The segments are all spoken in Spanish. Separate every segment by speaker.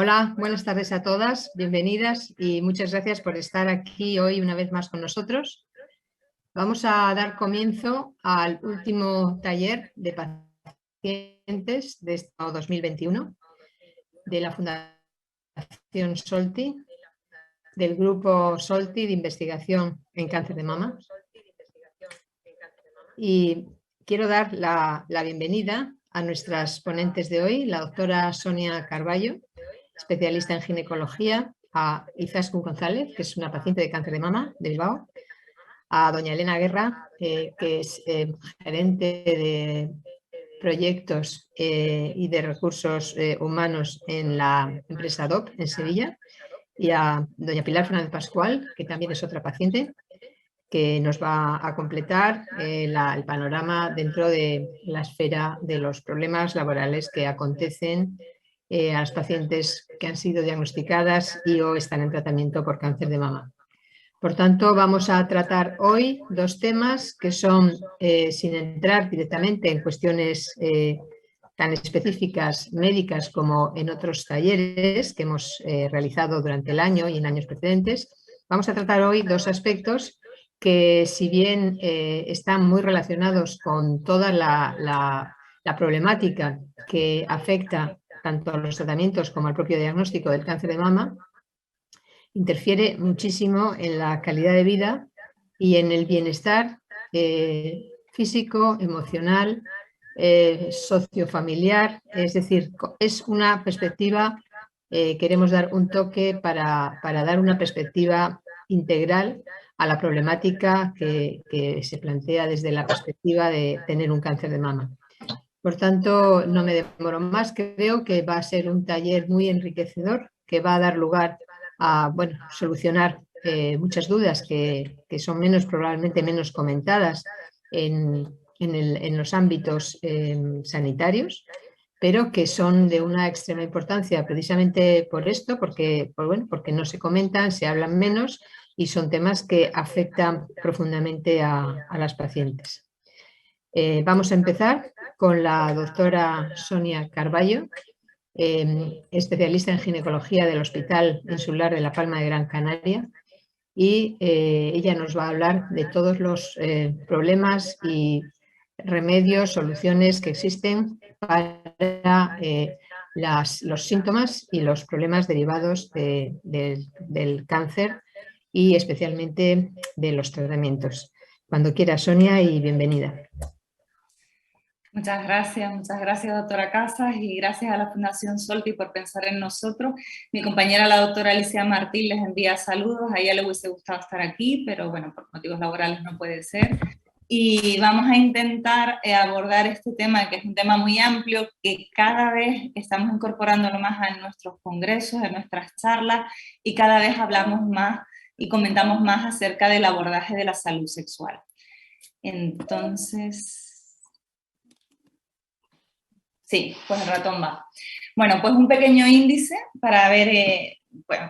Speaker 1: Hola, buenas tardes a todas, bienvenidas y muchas gracias por estar aquí hoy una vez más con nosotros. Vamos a dar comienzo al último taller de pacientes de este 2021 de la Fundación Solti, del grupo Solti de investigación en cáncer de mama. Y quiero dar la bienvenida a nuestras ponentes de hoy, la doctora Sonia Carballo, especialista en ginecología, a Izaskun González, que es una paciente de cáncer de mama de Bilbao, a doña Elena Guerra, que es gerente de proyectos y de recursos humanos en la empresa DOP en Sevilla, y a doña Pilar Fernández Pascual, que también es otra paciente, que nos va a completar el panorama dentro de la esfera de los problemas laborales que acontecen a las pacientes que han sido diagnosticadas y o están en tratamiento por cáncer de mama. Por tanto, vamos a tratar hoy dos temas que son, sin entrar directamente en cuestiones tan específicas médicas como en otros talleres que hemos realizado durante el año y en años precedentes. Vamos a tratar hoy dos aspectos que, si bien están muy relacionados con toda la problemática que afecta tanto a los tratamientos como al propio diagnóstico del cáncer de mama, interfiere muchísimo en la calidad de vida y en el bienestar físico, emocional, sociofamiliar. Es decir, es una perspectiva, queremos dar un toque para dar una perspectiva integral a la problemática que se plantea desde la perspectiva de tener un cáncer de mama. Por tanto, no me demoro más, creo que va a ser un taller muy enriquecedor, que va a dar lugar a solucionar muchas dudas que son probablemente menos comentadas en los ámbitos sanitarios, pero que son de una extrema importancia precisamente por esto, porque no se comentan, se hablan menos y son temas que afectan profundamente a las pacientes. Vamos a empezar con la doctora Sonia Carballo, especialista en ginecología del Hospital Insular de La Palma de Gran Canaria, y ella nos va a hablar de todos los problemas y remedios, soluciones que existen para los síntomas y los problemas derivados del cáncer y especialmente de los tratamientos. Cuando quiera, Sonia, y bienvenida.
Speaker 2: Muchas gracias doctora Casas, y gracias a la Fundación Solti por pensar en nosotros. Mi compañera la doctora Alicia Martín les envía saludos, a ella le hubiese gustado estar aquí, pero bueno, por motivos laborales no puede ser. Y vamos a intentar abordar este tema, que es un tema muy amplio, que cada vez estamos incorporándolo más a nuestros congresos, a nuestras charlas, y cada vez hablamos más y comentamos más acerca del abordaje de la salud sexual. Entonces... Sí, pues el ratón va. Bueno, pues un pequeño índice para ver qué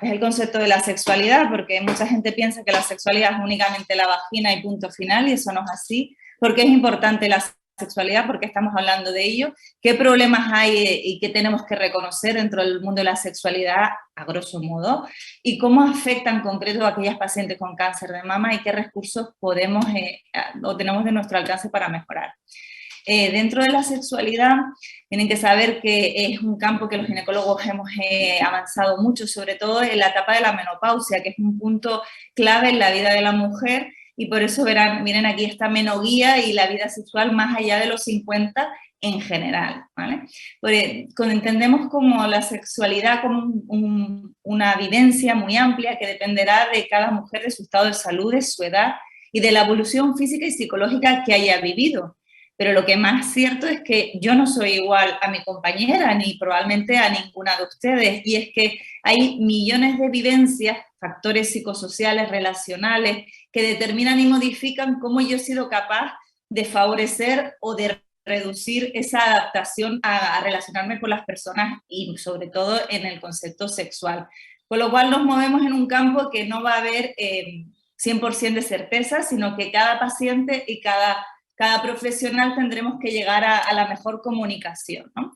Speaker 2: es el concepto de la sexualidad, porque mucha gente piensa que la sexualidad es únicamente la vagina y punto final, y eso no es así. ¿Por qué es importante la sexualidad? Porque estamos hablando de ello. ¿Qué problemas hay y qué tenemos que reconocer dentro del mundo de la sexualidad, a grosso modo? ¿Y cómo afecta en concreto a aquellas pacientes con cáncer de mama y qué recursos podemos o tenemos de nuestro alcance para mejorar? Dentro de la sexualidad tienen que saber que es un campo que los ginecólogos hemos avanzado mucho, sobre todo en la etapa de la menopausia, que es un punto clave en la vida de la mujer, y por eso verán, miren aquí esta menoguía y la vida sexual más allá de los 50 en general, ¿vale? Porque entendemos como la sexualidad como una vivencia muy amplia que dependerá de cada mujer, de su estado de salud, de su edad y de la evolución física y psicológica que haya vivido. Pero lo que más cierto es que yo no soy igual a mi compañera, ni probablemente a ninguna de ustedes, y es que hay millones de vivencias, factores psicosociales, relacionales, que determinan y modifican cómo yo he sido capaz de favorecer o de reducir esa adaptación a relacionarme con las personas y sobre todo en el concepto sexual. Con lo cual nos movemos en un campo que no va a haber 100% de certeza, sino que cada paciente y cada profesional tendremos que llegar a la mejor comunicación, ¿no?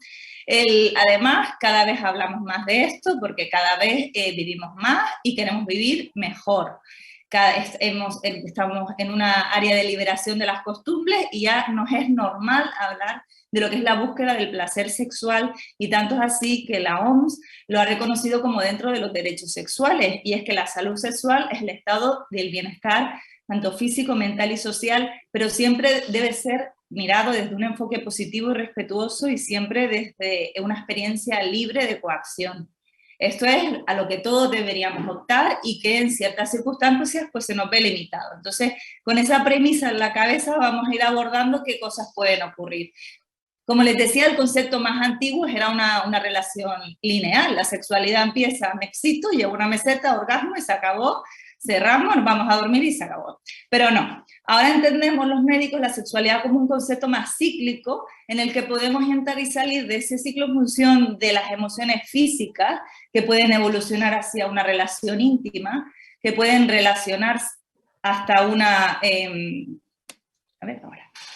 Speaker 2: Además, cada vez hablamos más de esto porque cada vez vivimos más y queremos vivir mejor. Estamos en una área de liberación de las costumbres y ya nos es normal hablar de lo que es la búsqueda del placer sexual, y tanto es así que la OMS lo ha reconocido como dentro de los derechos sexuales, y es que la salud sexual es el estado del bienestar, tanto físico, mental y social, pero siempre debe ser mirado desde un enfoque positivo y respetuoso, y siempre desde una experiencia libre de coacción. Esto es a lo que todos deberíamos optar y que en ciertas circunstancias pues se nos ve limitado. Entonces, con esa premisa en la cabeza vamos a ir abordando qué cosas pueden ocurrir. Como les decía, el concepto más antiguo era una relación lineal. La sexualidad empieza, me excito, llevo una meseta, orgasmo y se acabó, cerramos, nos vamos a dormir y se acabó. Pero no, ahora entendemos los médicos la sexualidad como un concepto más cíclico, en el que podemos entrar y salir de ese ciclo en función de las emociones físicas, que pueden evolucionar hacia una relación íntima, que pueden relacionarse hasta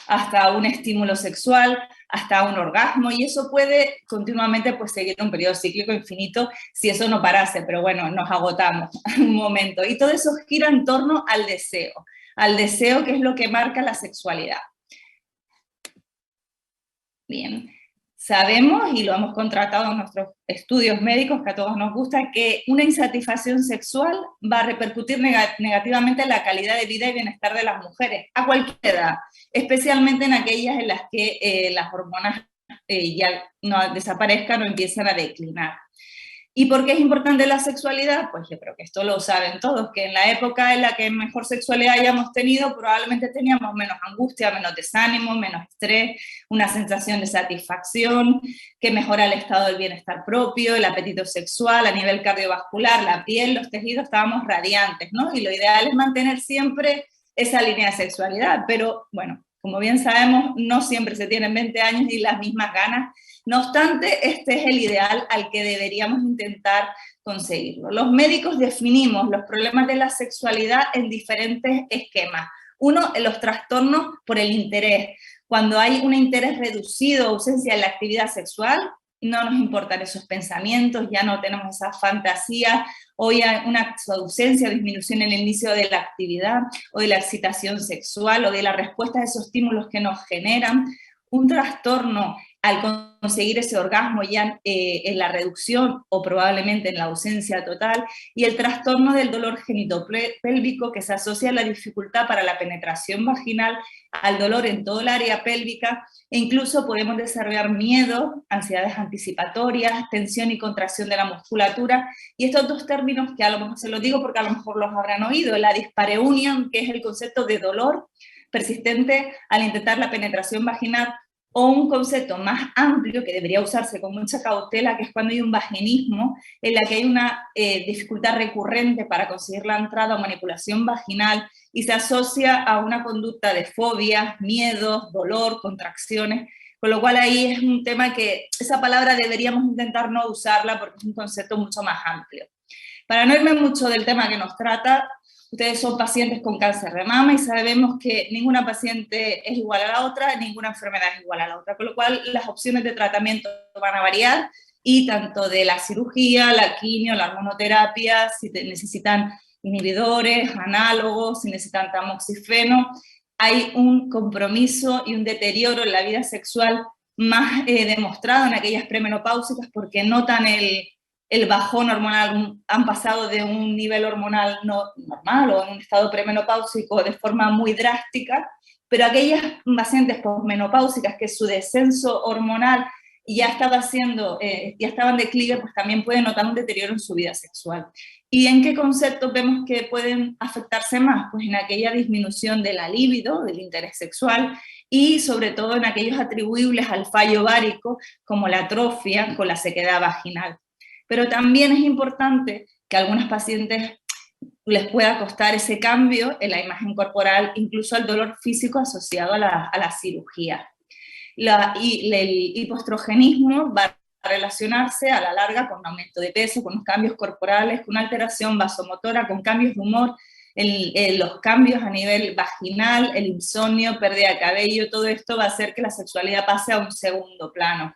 Speaker 2: hasta un estímulo sexual, hasta un orgasmo, y eso puede continuamente pues seguir un periodo cíclico infinito si eso no parase, pero bueno, nos agotamos un momento. Y todo eso gira en torno al deseo que es lo que marca la sexualidad. Bien, sabemos, y lo hemos contratado en nuestros estudios médicos, que a todos nos gusta, que una insatisfacción sexual va a repercutir negativamente en la calidad de vida y bienestar de las mujeres, a cualquier edad, especialmente en aquellas en las que las hormonas ya no desaparezcan o empiezan a declinar. ¿Y por qué es importante la sexualidad? Pues yo creo que esto lo saben todos, que en la época en la que mejor sexualidad hayamos tenido, probablemente teníamos menos angustia, menos desánimo, menos estrés, una sensación de satisfacción, que mejora el estado del bienestar propio, el apetito sexual, a nivel cardiovascular, la piel, los tejidos, estábamos radiantes, ¿no? Y lo ideal es mantener siempre esa línea de sexualidad, pero bueno, como bien sabemos, no siempre se tienen 20 años y las mismas ganas. No obstante, este es el ideal al que deberíamos intentar conseguirlo. Los médicos definimos los problemas de la sexualidad en diferentes esquemas. Uno, los trastornos por el interés. Cuando hay un interés reducido, ausencia de la actividad sexual, no nos importan esos pensamientos, ya no tenemos esa fantasía, o ya una ausencia o disminución en el inicio de la actividad, o de la excitación sexual, o de la respuesta a esos estímulos que nos generan. Un trastorno al conseguir ese orgasmo ya en la reducción o probablemente en la ausencia total, y el trastorno del dolor genitopélvico, que se asocia a la dificultad para la penetración vaginal, al dolor en todo el área pélvica, e incluso podemos desarrollar miedo, ansiedades anticipatorias, tensión y contracción de la musculatura, y estos dos términos que a lo mejor se los digo porque a lo mejor los habrán oído, la dispareunia, que es el concepto de dolor persistente al intentar la penetración vaginal, o un concepto más amplio que debería usarse con mucha cautela, que es cuando hay un vaginismo, en la que hay una dificultad recurrente para conseguir la entrada o manipulación vaginal, y se asocia a una conducta de fobias, miedos, dolor, contracciones, con lo cual ahí es un tema que esa palabra deberíamos intentar no usarla porque es un concepto mucho más amplio. Para no irme mucho del tema que nos trata, ustedes son pacientes con cáncer de mama y sabemos que ninguna paciente es igual a la otra, ninguna enfermedad es igual a la otra, con lo cual las opciones de tratamiento van a variar, y tanto de la cirugía, la quimio, la hormonoterapia, si necesitan inhibidores, análogos, si necesitan tamoxifeno, hay un compromiso y un deterioro en la vida sexual más demostrado en aquellas premenopáusicas, porque notan el bajón hormonal, han pasado de un nivel hormonal normal o en un estado premenopáusico de forma muy drástica, pero aquellas pacientes posmenopáusicas que su descenso hormonal ya estaba en declive, pues también pueden notar un deterioro en su vida sexual. ¿Y en qué conceptos vemos que pueden afectarse más? Pues en aquella disminución de la libido, del interés sexual, y sobre todo en aquellos atribuibles al fallo ovárico, como la atrofia con la sequedad vaginal. Pero también es importante que a algunas pacientes les pueda costar ese cambio en la imagen corporal, incluso al dolor físico asociado a la cirugía. El hipoestrogenismo va a relacionarse a la larga con un aumento de peso, con unos cambios corporales, con una alteración vasomotora, con cambios de humor, los cambios a nivel vaginal, el insomnio, pérdida de cabello, todo esto va a hacer que la sexualidad pase a un segundo plano.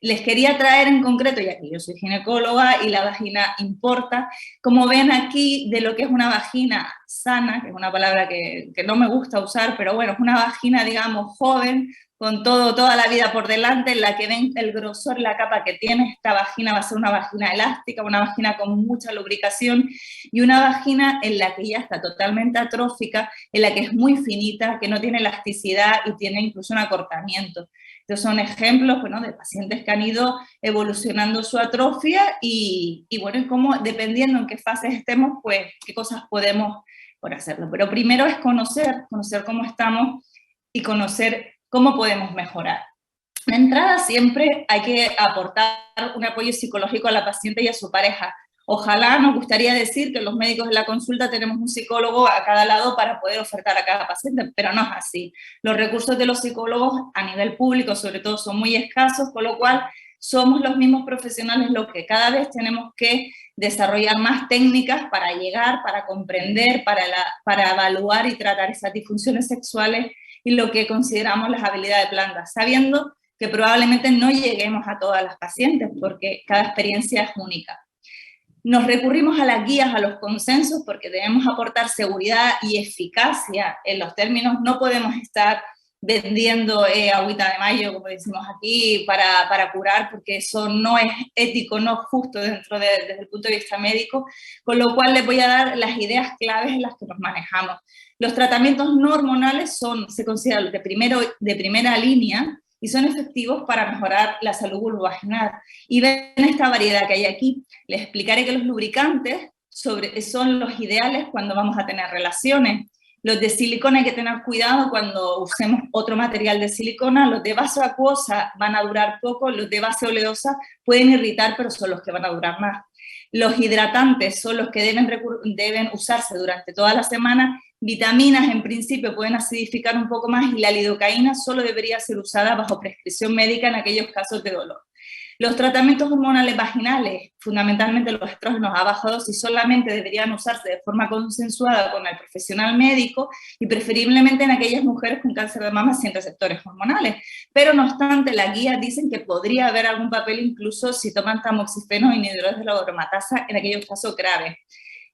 Speaker 2: Les quería traer en concreto, ya que yo soy ginecóloga y la vagina importa, como ven aquí, de lo que es una vagina sana, que es una palabra que no me gusta usar, pero bueno, es una vagina, digamos, joven, con toda la vida por delante, en la que ven el grosor, la capa que tiene esta vagina, va a ser una vagina elástica, una vagina con mucha lubricación, y una vagina en la que ya está totalmente atrófica, en la que es muy finita, que no tiene elasticidad y tiene incluso un acortamiento. Estos son ejemplos, bueno, de pacientes que han ido evolucionando su atrofia y bueno, y cómo, dependiendo en qué fases estemos, pues qué cosas podemos por hacerlo. Pero primero es conocer cómo estamos y conocer cómo podemos mejorar. De entrada siempre hay que aportar un apoyo psicológico a la paciente y a su pareja. Ojalá nos gustaría decir que los médicos en la consulta tenemos un psicólogo a cada lado para poder ofertar a cada paciente, pero no es así. Los recursos de los psicólogos a nivel público sobre todo son muy escasos, con lo cual somos los mismos profesionales los que cada vez tenemos que desarrollar más técnicas para llegar, para comprender, para evaluar y tratar esas disfunciones sexuales y lo que consideramos las habilidades blandas, sabiendo que probablemente no lleguemos a todas las pacientes porque cada experiencia es única. Nos recurrimos a las guías, a los consensos, porque debemos aportar seguridad y eficacia en los términos. No podemos estar vendiendo agüita de mayo, como decimos aquí, para curar, porque eso no es ético, no es justo desde el punto de vista médico, con lo cual les voy a dar las ideas claves en las que nos manejamos. Los tratamientos no hormonales se consideran de primera línea y son efectivos para mejorar la salud vulvovaginal. Y ven esta variedad que hay aquí. Les explicaré que los lubricantes son los ideales cuando vamos a tener relaciones. Los de silicona hay que tener cuidado cuando usemos otro material de silicona. Los de base acuosa van a durar poco, los de base oleosa pueden irritar, pero son los que van a durar más. Los hidratantes son los que deben usarse durante toda la semana. Vitaminas, en principio, pueden acidificar un poco más y la lidocaína solo debería ser usada bajo prescripción médica en aquellos casos de dolor. Los tratamientos hormonales vaginales, fundamentalmente los estrógenos a baja dosis, solamente deberían usarse de forma consensuada con el profesional médico y preferiblemente en aquellas mujeres con cáncer de mama sin receptores hormonales. Pero no obstante, las guías dicen que podría haber algún papel incluso si toman tamoxifeno o inhibidores de la aromatasa en aquellos casos graves.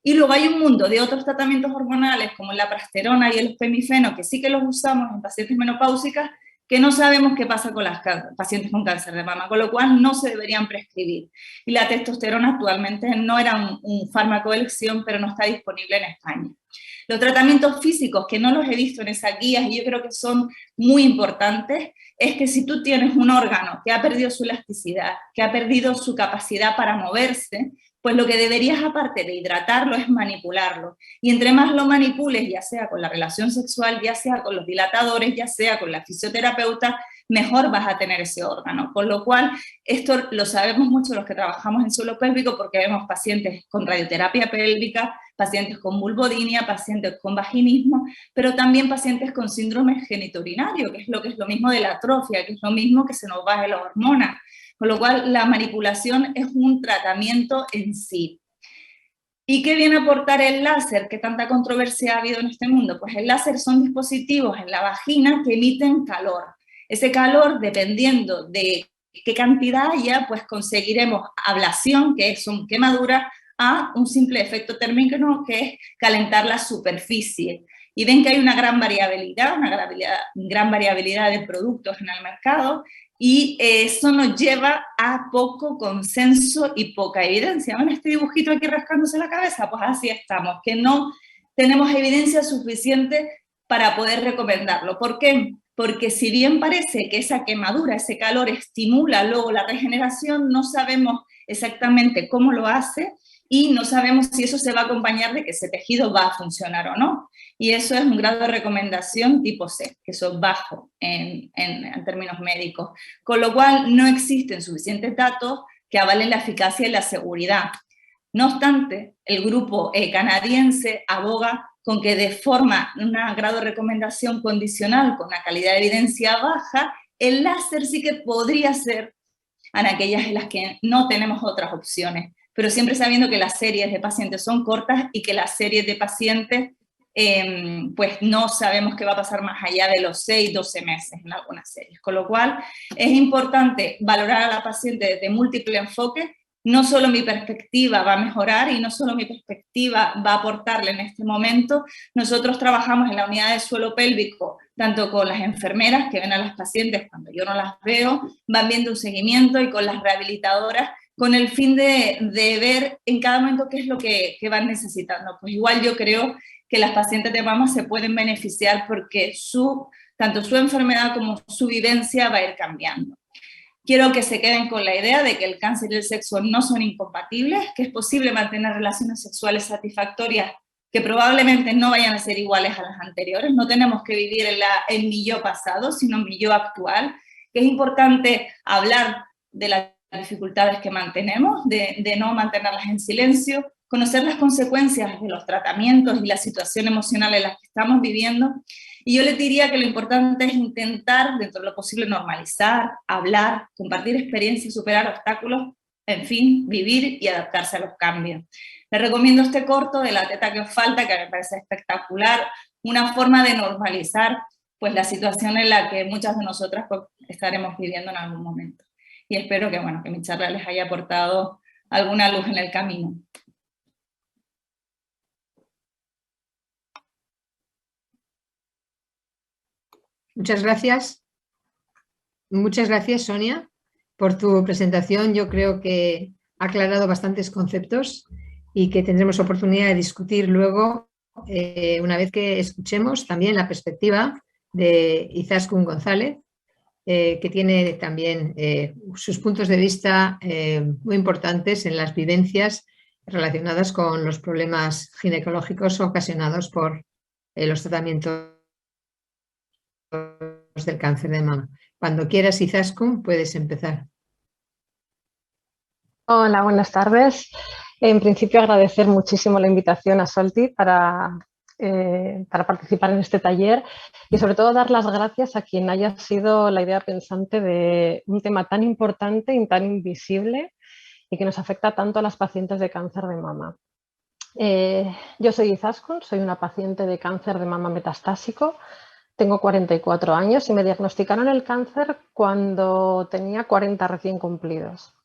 Speaker 2: Y luego hay un mundo de otros tratamientos hormonales como la prasterona y el femifeno, que sí que los usamos en pacientes menopáusicas, que no sabemos qué pasa con las pacientes con cáncer de mama, con lo cual no se deberían prescribir. Y la testosterona actualmente no era un fármaco de elección, pero no está disponible en España. Los tratamientos físicos, que no los he visto en esas guías y yo creo que son muy importantes, es que si tú tienes un órgano que ha perdido su elasticidad, que ha perdido su capacidad para moverse, pues lo que deberías, aparte de hidratarlo, es manipularlo. Y entre más lo manipules, ya sea con la relación sexual, ya sea con los dilatadores, ya sea con la fisioterapeuta, mejor vas a tener ese órgano. Con lo cual, esto lo sabemos mucho los que trabajamos en suelo pélvico porque vemos pacientes con radioterapia pélvica, pacientes con vulvodinia, pacientes con vaginismo, pero también pacientes con síndrome genitourinario, que es lo mismo de la atrofia, que es lo mismo que se nos baje la hormona. Con lo cual, la manipulación es un tratamiento en sí. ¿Y qué viene a aportar el láser? ¿Qué tanta controversia ha habido en este mundo? Pues el láser son dispositivos en la vagina que emiten calor. Ese calor, dependiendo de qué cantidad haya, pues conseguiremos ablación, que es una quemadura, a un simple efecto térmico, que es calentar la superficie. Y ven que hay una gran variabilidad de productos en el mercado, y eso nos lleva a poco consenso y poca evidencia. ¿Ven este dibujito aquí rascándose la cabeza? Pues así estamos, que no tenemos evidencia suficiente para poder recomendarlo. ¿Por qué? Porque si bien parece que esa quemadura, ese calor estimula luego la regeneración, no sabemos exactamente cómo lo hace y no sabemos si eso se va a acompañar de que ese tejido va a funcionar o no. Y eso es un grado de recomendación tipo C, que eso es bajo en términos médicos. Con lo cual no existen suficientes datos que avalen la eficacia y la seguridad. No obstante, el grupo canadiense aboga con que de forma, un grado de recomendación condicional con una calidad de evidencia baja, el láser sí que podría ser en aquellas en las que no tenemos otras opciones, pero siempre sabiendo que las series de pacientes son cortas y que las series de pacientes pues no sabemos qué va a pasar más allá de los 6-12 meses en algunas series. Con lo cual es importante valorar a la paciente desde múltiples enfoques. No solo mi perspectiva va a mejorar y no solo mi perspectiva va a aportarle en este momento. Nosotros trabajamos en la unidad de suelo pélvico, tanto con las enfermeras que ven a las pacientes cuando yo no las veo, van viendo un seguimiento, y con las rehabilitadoras, con el fin de ver en cada momento qué es lo que van necesitando. Pues igual yo creo que las pacientes de mama se pueden beneficiar porque tanto su enfermedad como su vivencia va a ir cambiando. Quiero que se queden con la idea de que el cáncer y el sexo no son incompatibles, que es posible mantener relaciones sexuales satisfactorias que probablemente no vayan a ser iguales a las anteriores. No tenemos que vivir en mi yo pasado, sino en mi yo actual, que es importante hablar de las dificultades que mantenemos, de no mantenerlas en silencio, conocer las consecuencias de los tratamientos y la situación emocional en la que estamos viviendo. Y yo les diría que lo importante es intentar, dentro de lo posible, normalizar, hablar, compartir experiencias, superar obstáculos, en fin, vivir y adaptarse a los cambios. Les recomiendo este corto de La teta que os falta, que me parece espectacular, una forma de normalizar pues, la situación en la que muchas de nosotras pues, estaremos viviendo en algún momento. Y espero que, bueno, que mi charla les haya aportado alguna luz en el camino.
Speaker 1: Muchas gracias. Muchas gracias, Sonia, por tu presentación. Yo creo que ha aclarado bastantes conceptos y que tendremos oportunidad de discutir luego, una vez que escuchemos también la perspectiva de Izaskun González, que tiene también sus puntos de vista muy importantes en las vivencias relacionadas con los problemas ginecológicos ocasionados por los tratamientos del cáncer de mama. Cuando quieras, Izaskun, puedes empezar.
Speaker 3: Hola, buenas tardes. En principio, agradecer muchísimo la invitación a Solti para participar en este taller y sobre todo dar las gracias a quien haya sido la idea pensante de un tema tan importante y tan invisible y que nos afecta tanto a las pacientes de cáncer de mama. Yo soy Izaskun, soy una paciente de cáncer de mama metastásico. Tengo 44 años y me diagnosticaron el cáncer cuando tenía 40 recién cumplidos.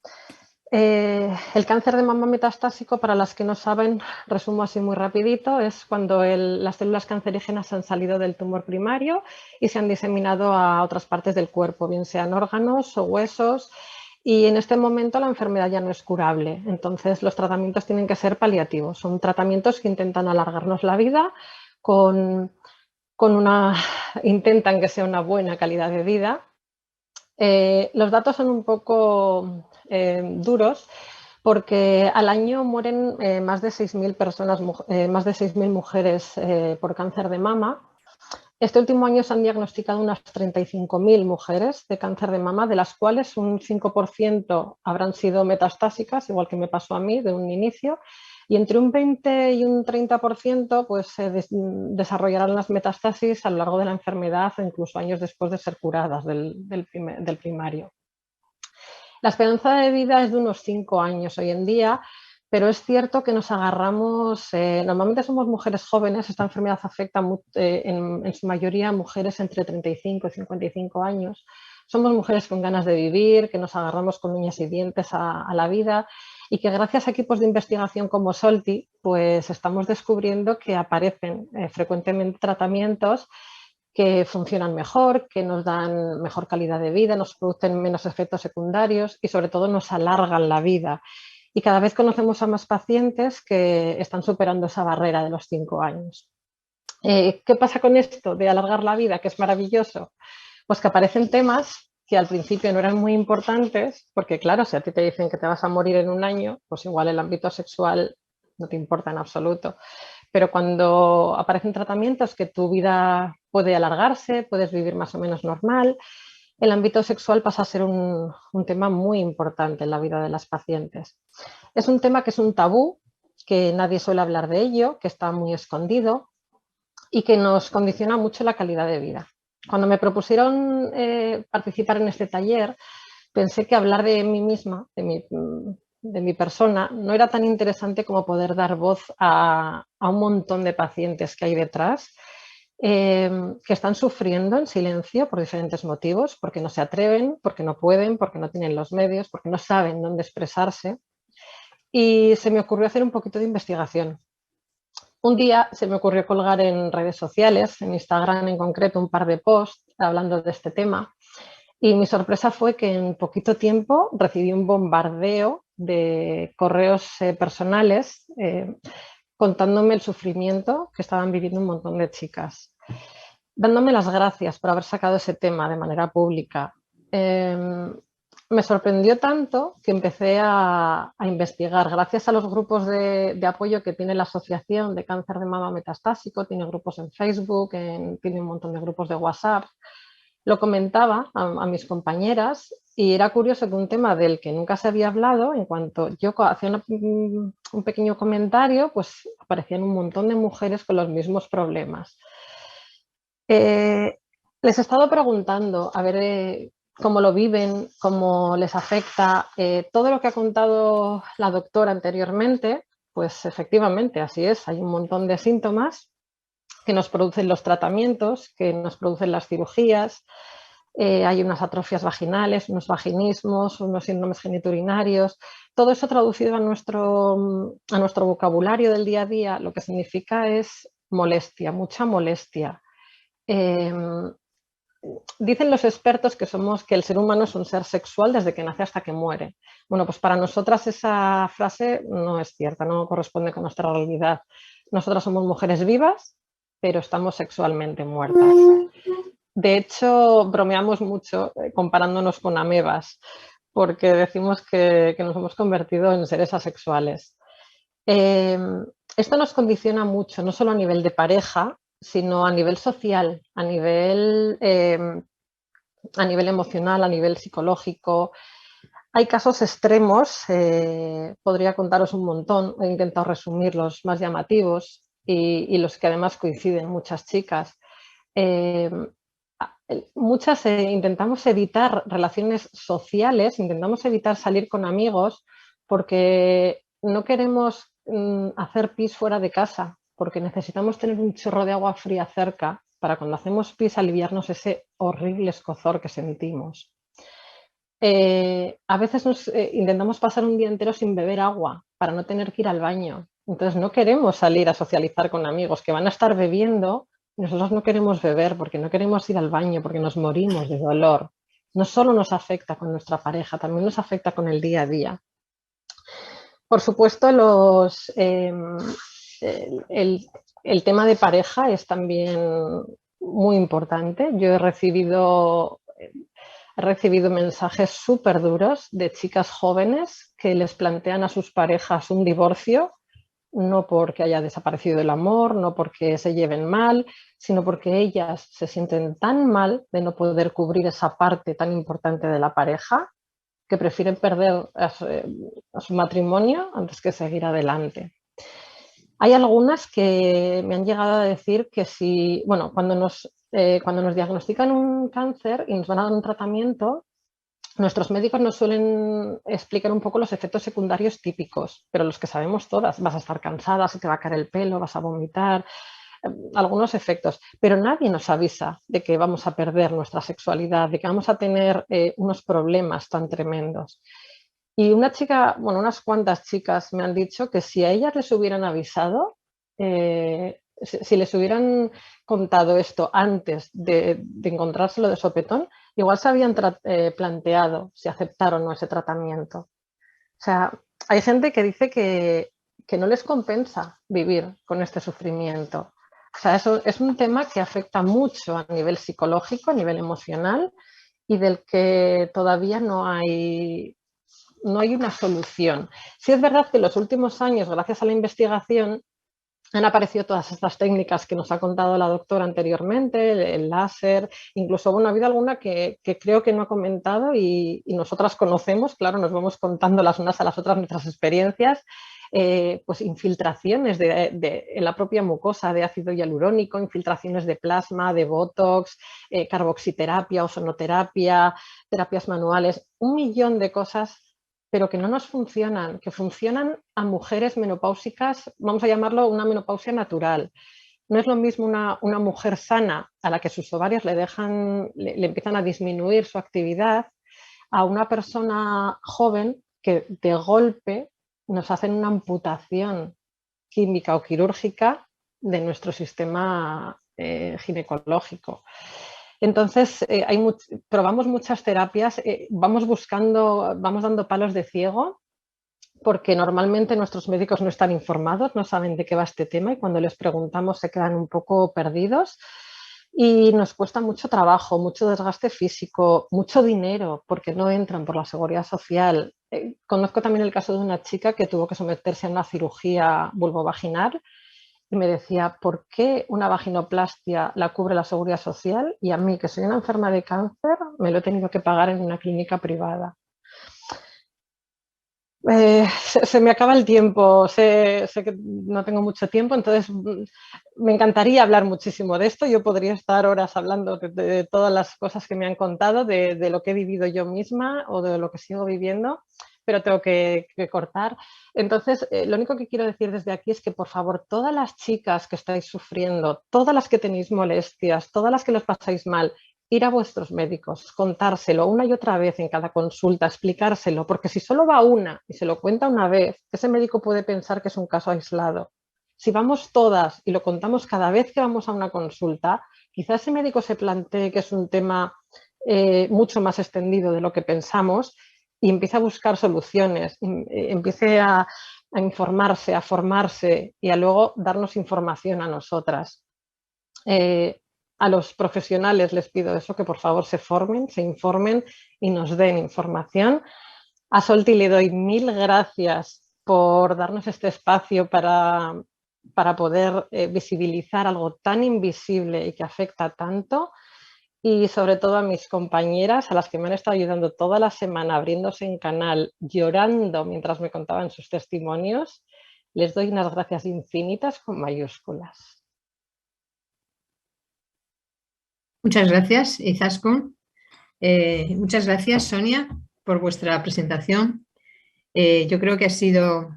Speaker 3: El cáncer de mama metastásico, para las que no saben, resumo así muy rapidito, es cuando las células cancerígenas han salido del tumor primario y se han diseminado a otras partes del cuerpo, bien sean órganos o huesos, y en este momento la enfermedad ya no es curable. Entonces los tratamientos tienen que ser paliativos, son tratamientos que intentan alargarnos la vida intentan que sea una buena calidad de vida. Los datos son un poco duros porque al año mueren más de 6.000 personas, más de 6.000 mujeres por cáncer de mama. Este último año se han diagnosticado unas 35.000 mujeres de cáncer de mama, de las cuales un 5% habrán sido metastásicas, igual que me pasó a mí de un inicio, y entre un 20 y un 30% pues, se desarrollarán las metástasis a lo largo de la enfermedad o incluso años después de ser curadas del primario. La esperanza de vida es de unos 5 años hoy en día, pero es cierto que nos agarramos, normalmente somos mujeres jóvenes, esta enfermedad afecta en su mayoría a mujeres entre 35 y 55 años. Somos mujeres con ganas de vivir, que nos agarramos con uñas y dientes a la vida y que gracias a equipos de investigación como Solti, pues estamos descubriendo que aparecen frecuentemente tratamientos que funcionan mejor, que nos dan mejor calidad de vida, nos producen menos efectos secundarios y sobre todo nos alargan la vida. Y cada vez conocemos a más pacientes que están superando esa barrera de los 5 años. ¿Qué pasa con esto de alargar la vida, que es maravilloso? Pues que aparecen temas que al principio no eran muy importantes, porque claro, si a ti te dicen que te vas a morir en un año, pues igual el ámbito sexual no te importa en absoluto. Pero cuando aparecen tratamientos que tu vida puede alargarse, puedes vivir más o menos normal, el ámbito sexual pasa a ser un tema muy importante en la vida de las pacientes. Es un tema que es un tabú, que nadie suele hablar de ello, que está muy escondido y que nos condiciona mucho la calidad de vida. Cuando me propusieron participar en este taller, pensé que hablar de mí misma, de de mi persona no era tan interesante como poder dar voz a un montón de pacientes que hay detrás, que están sufriendo en silencio por diferentes motivos, porque no se atreven, porque no pueden, porque no tienen los medios, porque no saben dónde expresarse. Y se me ocurrió hacer un poquito de investigación. Un día se me ocurrió colgar en redes sociales, en Instagram en concreto, un par de posts hablando de este tema. Y mi sorpresa fue que en poquito tiempo recibí un bombardeo de correos personales contándome el sufrimiento que estaban viviendo un montón de chicas, dándome las gracias por haber sacado ese tema de manera pública. Me sorprendió tanto que empecé a investigar. Gracias a los grupos de apoyo que tiene la Asociación de Cáncer de Mama Metastásico, tiene grupos en Facebook, tiene un montón de grupos de WhatsApp. Lo comentaba a mis compañeras y era curioso que un tema del que nunca se había hablado, en cuanto yo hacía un pequeño comentario, pues aparecían un montón de mujeres con los mismos problemas. Les he estado preguntando a ver cómo lo viven, cómo les afecta. Todo lo que ha contado la doctora anteriormente, pues efectivamente así es, hay un montón de síntomas que nos producen los tratamientos, que nos producen las cirugías. Hay unas atrofias vaginales, unos vaginismos, unos síndromes geniturinarios. Todo eso traducido a nuestro vocabulario del día a día, lo que significa es molestia, mucha molestia. Dicen los expertos que el ser humano es un ser sexual desde que nace hasta que muere. Bueno, pues para nosotras esa frase no es cierta, no corresponde con nuestra realidad. Nosotras somos mujeres vivas, pero estamos sexualmente muertas. De hecho, bromeamos mucho comparándonos con amebas, porque decimos que nos hemos convertido en seres asexuales. Esto nos condiciona mucho, no solo a nivel de pareja, sino a nivel social, a nivel emocional, a nivel psicológico. Hay casos extremos, podría contaros un montón, he intentado resumir los más llamativos y los que además coinciden muchas chicas. Muchas intentamos evitar relaciones sociales, intentamos evitar salir con amigos porque no queremos hacer pis fuera de casa, porque necesitamos tener un chorro de agua fría cerca para cuando hacemos pis aliviarnos ese horrible escozor que sentimos. A veces intentamos pasar un día entero sin beber agua para no tener que ir al baño. Entonces no queremos salir a socializar con amigos que van a estar bebiendo. Nosotros no queremos beber porque no queremos ir al baño, porque nos morimos de dolor. No solo nos afecta con nuestra pareja, también nos afecta con el día a día. Por supuesto, el tema de pareja es también muy importante. Yo he recibido mensajes súper duros de chicas jóvenes que les plantean a sus parejas un divorcio, no porque haya desaparecido el amor, no porque se lleven mal, sino porque ellas se sienten tan mal de no poder cubrir esa parte tan importante de la pareja que prefieren perder a su matrimonio antes que seguir adelante. Hay algunas que me han llegado a decir que si, bueno, cuando nos diagnostican un cáncer y nos van a dar un tratamiento, nuestros médicos nos suelen explicar un poco los efectos secundarios típicos, pero los que sabemos todas. Vas a estar cansada, se te va a caer el pelo, vas a vomitar, algunos efectos, pero nadie nos avisa de que vamos a perder nuestra sexualidad, de que vamos a tener unos problemas tan tremendos. Y unas cuantas chicas me han dicho que si a ellas les hubieran avisado, si les hubieran contado esto antes de encontrárselo de sopetón, igual se habían planteado si aceptar o no ese tratamiento. O sea, hay gente que dice que no les compensa vivir con este sufrimiento. O sea, eso es un tema que afecta mucho a nivel psicológico, a nivel emocional y del que todavía no hay una solución. Sí es verdad que en los últimos años, gracias a la investigación, han aparecido todas estas técnicas que nos ha contado la doctora anteriormente, el láser, incluso, bueno, ha habido alguna que creo que no ha comentado y nosotras conocemos, claro, nos vamos contando las unas a las otras nuestras experiencias, pues infiltraciones en la propia mucosa de ácido hialurónico, infiltraciones de plasma, de botox, carboxiterapia, ozonoterapia, terapias manuales, un millón de cosas pero que no nos funcionan, que funcionan a mujeres menopáusicas, vamos a llamarlo una menopausia natural. No es lo mismo una mujer sana a la que sus ovarios le empiezan a disminuir su actividad, a una persona joven que de golpe nos hacen una amputación química o quirúrgica de nuestro sistema ginecológico. Entonces, probamos muchas terapias, vamos dando palos de ciego, porque normalmente nuestros médicos no están informados, no saben de qué va este tema y cuando les preguntamos se quedan un poco perdidos. Y nos cuesta mucho trabajo, mucho desgaste físico, mucho dinero, porque no entran por la seguridad social. Conozco también el caso de una chica que tuvo que someterse a una cirugía vulvovaginal y me decía, ¿por qué una vaginoplastia la cubre la seguridad social y a mí, que soy una enferma de cáncer, me lo he tenido que pagar en una clínica privada? Se me acaba el tiempo, sé que no tengo mucho tiempo, entonces me encantaría hablar muchísimo de esto. Yo podría estar horas hablando de todas las cosas que me han contado, de lo que he vivido yo misma o de lo que sigo viviendo, pero tengo que cortar. Entonces, lo único que quiero decir desde aquí es que, por favor, todas las chicas que estáis sufriendo, todas las que tenéis molestias, todas las que los pasáis mal, ir a vuestros médicos, contárselo una y otra vez en cada consulta, explicárselo, porque si solo va una y se lo cuenta una vez, ese médico puede pensar que es un caso aislado. Si vamos todas y lo contamos cada vez que vamos a una consulta, quizás ese médico se plantee que es un tema mucho más extendido de lo que pensamos y empiece a buscar soluciones, empiece a informarse, a formarse y a luego darnos información a nosotras. A los profesionales les pido eso, que por favor se formen, se informen y nos den información. A Solti le doy 1000 gracias por darnos este espacio para poder visibilizar algo tan invisible y que afecta tanto. Y sobre todo a mis compañeras, a las que me han estado ayudando toda la semana abriéndose en canal, llorando mientras me contaban sus testimonios, les doy unas gracias infinitas con mayúsculas.
Speaker 1: Muchas gracias, Izaskun. Muchas gracias, Sonia, por vuestra presentación. Yo creo que ha sido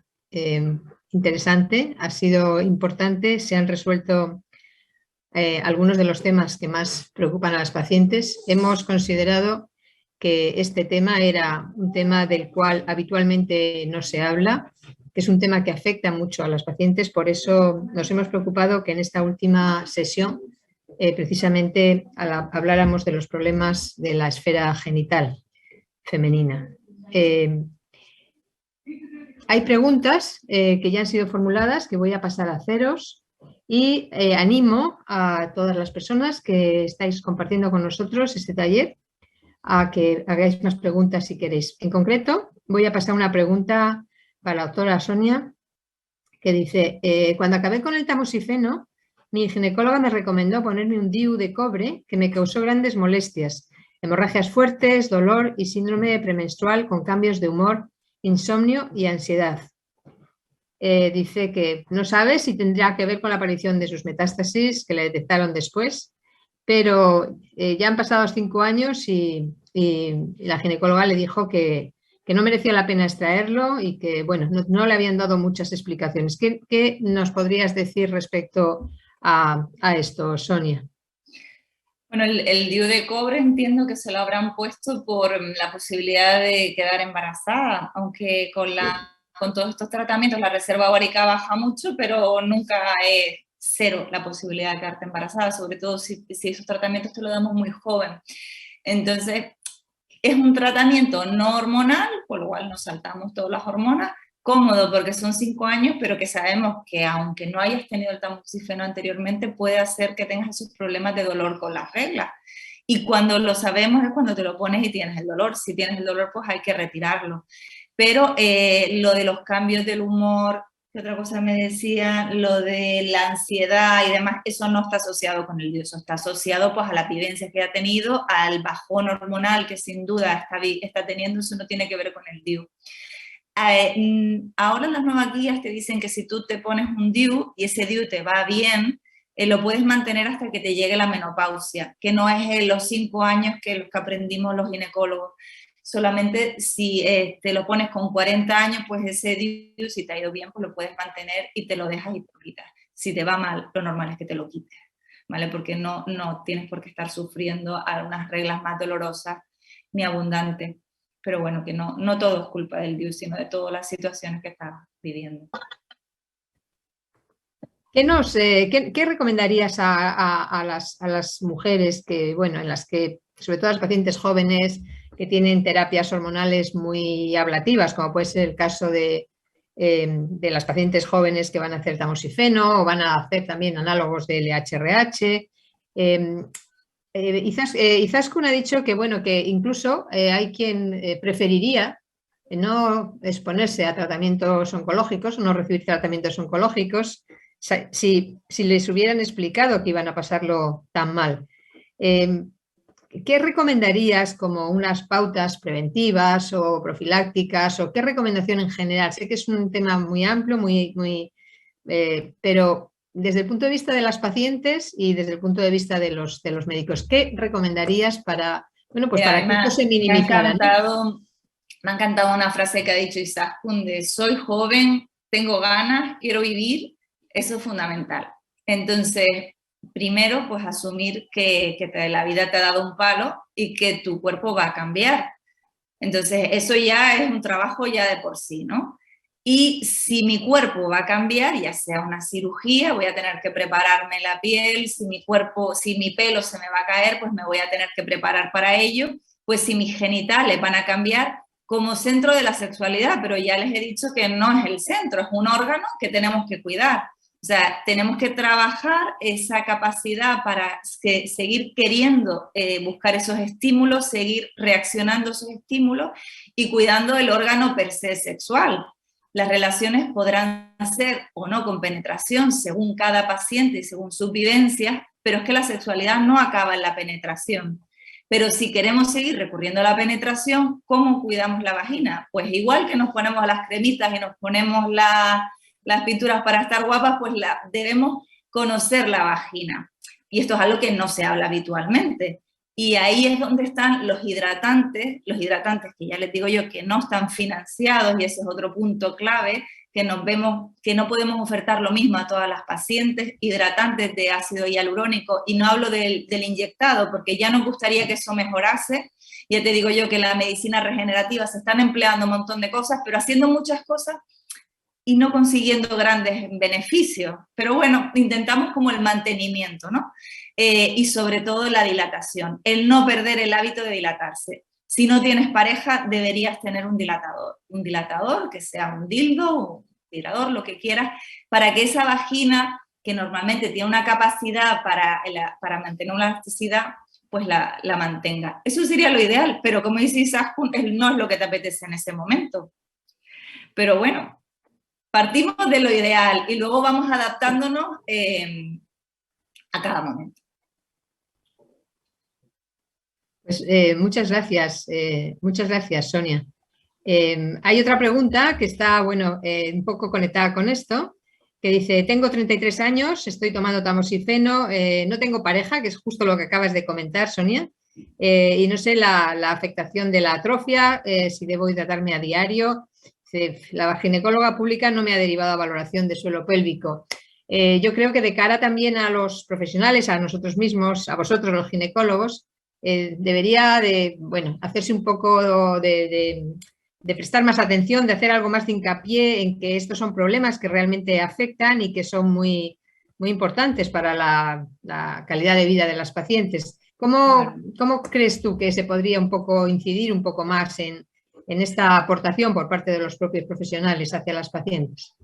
Speaker 1: interesante, ha sido importante, se han resuelto algunos de los temas que más preocupan a las pacientes. Hemos considerado que este tema era un tema del cual habitualmente no se habla, que es un tema que afecta mucho a las pacientes, por eso nos hemos preocupado que en esta última sesión precisamente habláramos de los problemas de la esfera genital femenina. Hay preguntas que ya han sido formuladas que voy a pasar a haceros y animo a todas las personas que estáis compartiendo con nosotros este taller a que hagáis más preguntas si queréis. En concreto, voy a pasar una pregunta para la doctora Sonia que dice, cuando acabé con el tamoxifeno, mi ginecóloga me recomendó ponerme un DIU de cobre que me causó grandes molestias, hemorragias fuertes, dolor y síndrome premenstrual con cambios de humor, insomnio y ansiedad. Dice que no sabe si tendría que ver con la aparición de sus metástasis que le detectaron después, pero ya han pasado 5 años y la ginecóloga le dijo que no merecía la pena extraerlo y que, bueno, no le habían dado muchas explicaciones. ¿Qué nos podrías decir respecto a esto, Sonia?
Speaker 2: Bueno, el DIU de cobre entiendo que se lo habrán puesto por la posibilidad de quedar embarazada, aunque con todos estos tratamientos la reserva ovárica baja mucho, pero nunca es cero la posibilidad de quedarte embarazada, sobre todo si esos tratamientos te lo damos muy joven. Entonces, es un tratamiento no hormonal, por lo cual nos saltamos todas las hormonas, cómodo porque son 5 años, pero que sabemos que aunque no hayas tenido el tamoxifeno anteriormente, puede hacer que tengas esos problemas de dolor con las reglas. Y cuando lo sabemos es cuando te lo pones y tienes el dolor. Si tienes el dolor, pues hay que retirarlo. Pero lo de los cambios del humor, ¿qué otra cosa me decía? Lo de la ansiedad y demás, eso no está asociado con el DIU, eso está asociado pues a las vivencias que ha tenido, al bajón hormonal que sin duda está teniendo, eso no tiene que ver con el DIU. Ahora las nuevas guías te dicen que si tú te pones un DIU y ese DIU te va bien, lo puedes mantener hasta que te llegue la menopausia, que no es los 5 años que aprendimos los ginecólogos. solamente si te lo pones con 40 años, pues ese DIU, si te ha ido bien, pues lo puedes mantener y te lo dejas y te lo quitas. Si te va mal, lo normal es que te lo quites, ¿vale? Porque no tienes por qué estar sufriendo algunas reglas más dolorosas ni abundantes. Pero bueno, que no todo es culpa del DIU, sino de todas las situaciones que estás viviendo.
Speaker 1: ¿Qué recomendarías a las mujeres que, bueno, en las que, sobre todo las pacientes jóvenes que tienen terapias hormonales muy ablativas, como puede ser el caso de las pacientes jóvenes que van a hacer tamoxifeno o van a hacer también análogos de LHRH? Izaskun ha dicho que, bueno, que incluso hay quien preferiría no exponerse a tratamientos oncológicos, no recibir tratamientos oncológicos, si les hubieran explicado que iban a pasarlo tan mal. ¿Qué recomendarías como unas pautas preventivas o profilácticas, o qué recomendación en general? Sé que es un tema muy amplio, pero desde el punto de vista de las pacientes y desde el punto de vista de los médicos, ¿qué recomendarías para, bueno, pues para que esto se minimizara?
Speaker 2: Me ha encantado una frase que ha dicho Izaskun de soy joven, tengo ganas, quiero vivir. Eso es fundamental. Entonces, primero, pues asumir que la vida te ha dado un palo y que tu cuerpo va a cambiar. Entonces, eso ya es un trabajo ya de por sí, ¿no? Y si mi cuerpo va a cambiar, ya sea una cirugía, voy a tener que prepararme la piel, si mi pelo se me va a caer, pues me voy a tener que preparar para ello, pues si mis genitales van a cambiar como centro de la sexualidad, pero ya les he dicho que no es el centro, es un órgano que tenemos que cuidar. O sea, tenemos que trabajar esa capacidad para seguir queriendo buscar esos estímulos, seguir reaccionando a esos estímulos y cuidando el órgano per se sexual. Las relaciones podrán ser o no con penetración según cada paciente y según sus vivencias, pero es que la sexualidad no acaba en la penetración. Pero si queremos seguir recurriendo a la penetración, ¿cómo cuidamos la vagina? Pues igual que nos ponemos las cremitas y nos ponemos las pinturas para estar guapas, pues debemos conocer la vagina. Y esto es algo que no se habla habitualmente. Y ahí es donde están los hidratantes que ya les digo yo que no están financiados, y ese es otro punto clave, que nos vemos que no podemos ofertar lo mismo a todas las pacientes, hidratantes de ácido hialurónico, y no hablo del inyectado, porque ya nos gustaría que eso mejorase. Ya te digo yo que en la medicina regenerativa se están empleando un montón de cosas, pero haciendo muchas cosas y no consiguiendo grandes beneficios. Pero bueno, intentamos como el mantenimiento, ¿no? Y sobre todo la dilatación, el no perder el hábito de dilatarse. Si no tienes pareja, deberías tener un dilatador que sea un dildo, un tirador, lo que quieras, para que esa vagina, que normalmente tiene una capacidad para mantener una elasticidad, pues la mantenga. Eso sería lo ideal, pero como dice Izaskun, no es lo que te apetece en ese momento. Pero bueno, partimos de lo ideal y luego vamos adaptándonos a cada momento.
Speaker 1: Pues, muchas gracias, Sonia. Hay otra pregunta que está, bueno, un poco conectada con esto, que dice, tengo 33 años, estoy tomando tamoxifeno, no tengo pareja, que es justo lo que acabas de comentar, Sonia, y no sé la afectación de la atrofia, si debo hidratarme a diario. La ginecóloga pública no me ha derivado a valoración de suelo pélvico. Yo creo que de cara también a los profesionales, a nosotros mismos, a vosotros los ginecólogos, debería de, bueno, hacerse un poco de prestar más atención, de hacer algo más de hincapié en que estos son problemas que realmente afectan y que son muy, muy importantes para la calidad de vida de las pacientes. ¿Cómo crees tú que se podría un poco incidir un poco más en esta aportación por parte de los propios profesionales hacia las pacientes?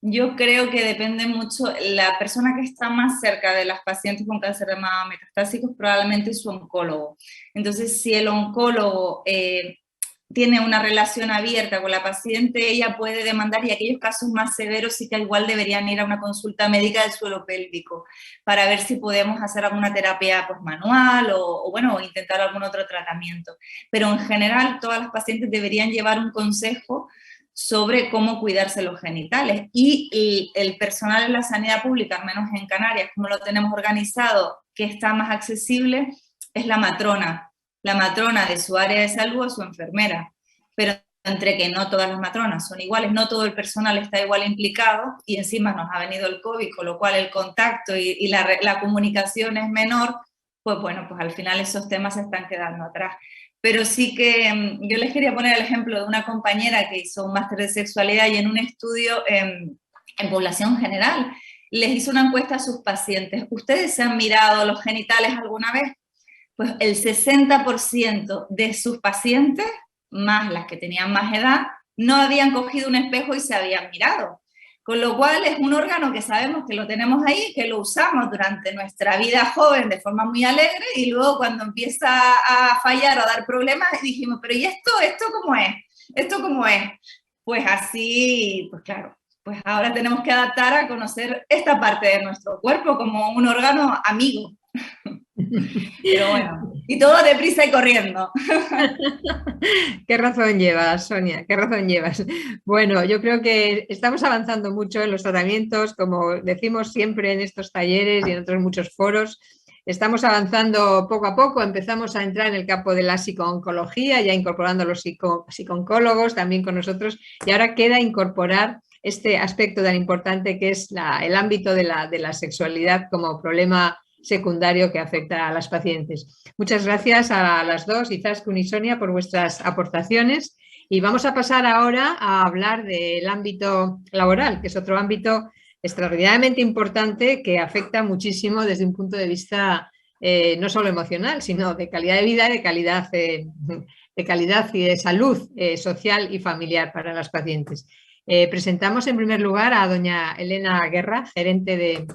Speaker 2: Yo creo que depende mucho, la persona que está más cerca de las pacientes con cáncer de mama metastásico probablemente es su oncólogo. Entonces, si el oncólogo tiene una relación abierta con la paciente, ella puede demandar, y aquellos casos más severos sí que igual deberían ir a una consulta médica del suelo pélvico para ver si podemos hacer alguna terapia pues, manual o intentar algún otro tratamiento. Pero en general todas las pacientes deberían llevar un consejo sobre cómo cuidarse los genitales, y el personal en la sanidad pública, al menos en Canarias, como lo tenemos organizado, que está más accesible, es la matrona. la matrona de su área de salud o su enfermera. Pero entre que no todas las matronas son iguales, no todo el personal está igual implicado, y encima nos ha venido el COVID, con lo cual el contacto y la comunicación es menor, pues bueno, pues al final esos temas se están quedando atrás. Pero sí que yo les quería poner el ejemplo de una compañera que hizo un máster de sexualidad y en un estudio en población general les hizo una encuesta a sus pacientes. ¿Ustedes se han mirado los genitales alguna vez? Pues el 60% de sus pacientes, más las que tenían más edad, no habían cogido un espejo y se habían mirado. Con lo cual es un órgano que sabemos que lo tenemos ahí, que lo usamos durante nuestra vida joven de forma muy alegre, y luego cuando empieza a fallar o a dar problemas dijimos, pero ¿y esto cómo es? ¿Esto cómo es? Pues así, pues claro, pues ahora tenemos que adaptar a conocer esta parte de nuestro cuerpo como un órgano amigo. Pero bueno, y todo deprisa y corriendo.
Speaker 1: Qué razón llevas, Sonia, qué razón llevas. Bueno, yo creo que estamos avanzando mucho en los tratamientos, como decimos siempre en estos talleres y en otros muchos foros. Estamos avanzando poco a poco, empezamos a entrar en el campo de la psicooncología, ya incorporando a los psicooncólogos también con nosotros, y ahora queda incorporar este aspecto tan importante que es el ámbito de la sexualidad como problema secundario que afecta a las pacientes. Muchas gracias a las dos, Izaskun y Sonia, por vuestras aportaciones, y vamos a pasar ahora a hablar del ámbito laboral, que es otro ámbito extraordinariamente importante que afecta muchísimo desde un punto de vista no solo emocional, sino de calidad de vida y de calidad y de salud social y familiar para las pacientes. Presentamos en primer lugar a doña Elena Guerra, gerente de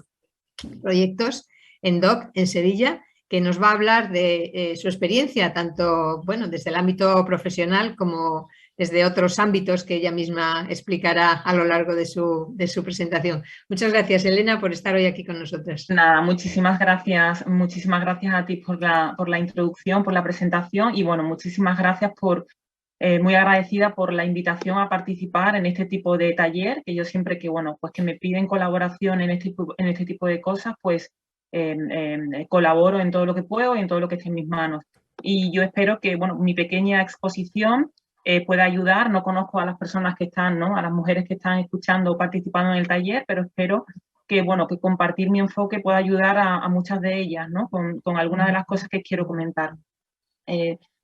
Speaker 1: proyectos en DOC en Sevilla, que nos va a hablar de su experiencia, tanto bueno, desde el ámbito profesional como desde otros ámbitos que ella misma explicará a lo largo de su presentación. Muchas gracias, Elena, por estar hoy aquí con nosotras.
Speaker 4: Nada, muchísimas gracias a ti por la introducción, por la presentación, y bueno, muchísimas gracias muy agradecida por la invitación a participar en este tipo de taller, que yo siempre que me piden colaboración en este tipo de cosas, pues colaboro en todo lo que puedo y en todo lo que esté en mis manos. Y yo espero que mi pequeña exposición pueda ayudar. No conozco a las personas que están, a las mujeres que están escuchando o participando en el taller, pero espero que compartir mi enfoque pueda ayudar a muchas de ellas, con algunas de las cosas que quiero comentar.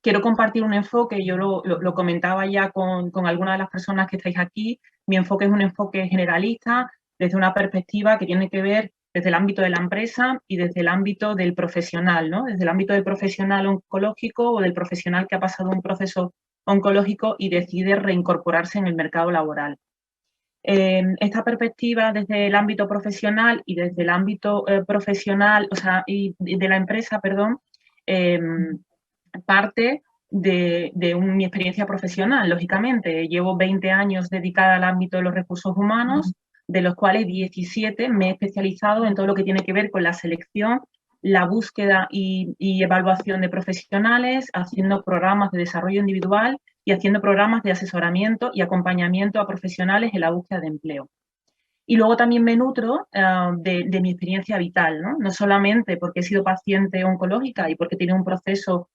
Speaker 4: Quiero compartir un enfoque, yo lo comentaba ya con algunas de las personas que estáis aquí. Mi enfoque es un enfoque generalista, desde una perspectiva que tiene que ver desde el ámbito de la empresa y desde el ámbito del profesional, desde el ámbito del profesional oncológico o del profesional que ha pasado un proceso oncológico y decide reincorporarse en el mercado laboral. Esta perspectiva desde el ámbito profesional y desde el ámbito profesional, y de la empresa, perdón, parte de mi experiencia profesional, lógicamente. Llevo 20 años dedicada al ámbito de los recursos humanos, de los cuales 17 me he especializado en todo lo que tiene que ver con la selección, la búsqueda y evaluación de profesionales, haciendo programas de desarrollo individual y haciendo programas de asesoramiento y acompañamiento a profesionales en la búsqueda de empleo. Y luego también me nutro de mi experiencia vital, no solamente porque he sido paciente oncológica y porque tiene un proceso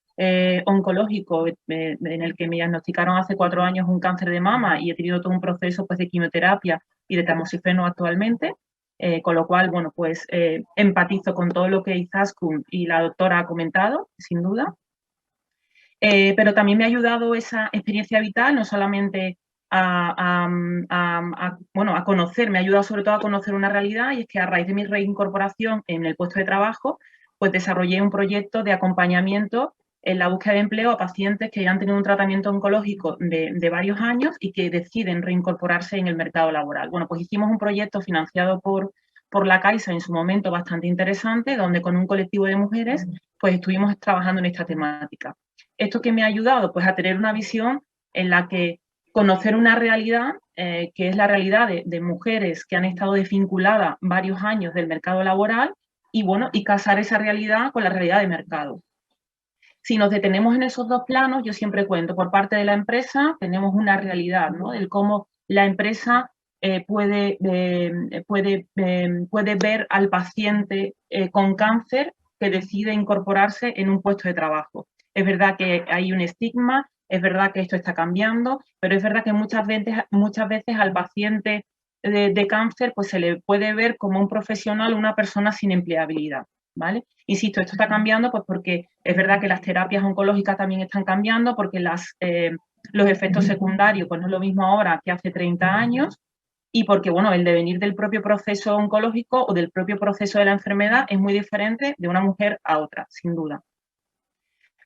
Speaker 4: oncológico en el que me diagnosticaron hace 4 años un cáncer de mama y he tenido todo un proceso de quimioterapia y de tamoxifeno actualmente, con lo cual, empatizo con todo lo que Izaskun y la doctora ha comentado, sin duda. Pero también me ha ayudado esa experiencia vital, no solamente a conocer, me ha ayudado sobre todo a conocer una realidad, y es que a raíz de mi reincorporación en el puesto de trabajo, pues desarrollé un proyecto de acompañamiento en la búsqueda de empleo a pacientes que ya han tenido un tratamiento oncológico de varios años y que deciden reincorporarse en el mercado laboral. Bueno, pues hicimos un proyecto financiado por la Caixa en su momento bastante interesante, donde con un colectivo de mujeres pues estuvimos trabajando en esta temática. ¿Esto qué me ha ayudado? Pues a tener una visión en la que conocer una realidad, que es la realidad de mujeres que han estado desvinculadas varios años del mercado laboral, y casar esa realidad con la realidad de mercado. Si nos detenemos en esos dos planos, yo siempre cuento, por parte de la empresa tenemos una realidad, del cómo la empresa puede ver al paciente con cáncer que decide incorporarse en un puesto de trabajo. Es verdad que hay un estigma, es verdad que esto está cambiando, pero es verdad que muchas veces al paciente de cáncer pues se le puede ver como un profesional, una persona sin empleabilidad, ¿vale? Insisto, esto está cambiando pues porque es verdad que las terapias oncológicas también están cambiando, porque los efectos secundarios pues no es lo mismo ahora que hace 30 años, y porque, bueno, el devenir del propio proceso oncológico o del propio proceso de la enfermedad es muy diferente de una mujer a otra, sin duda.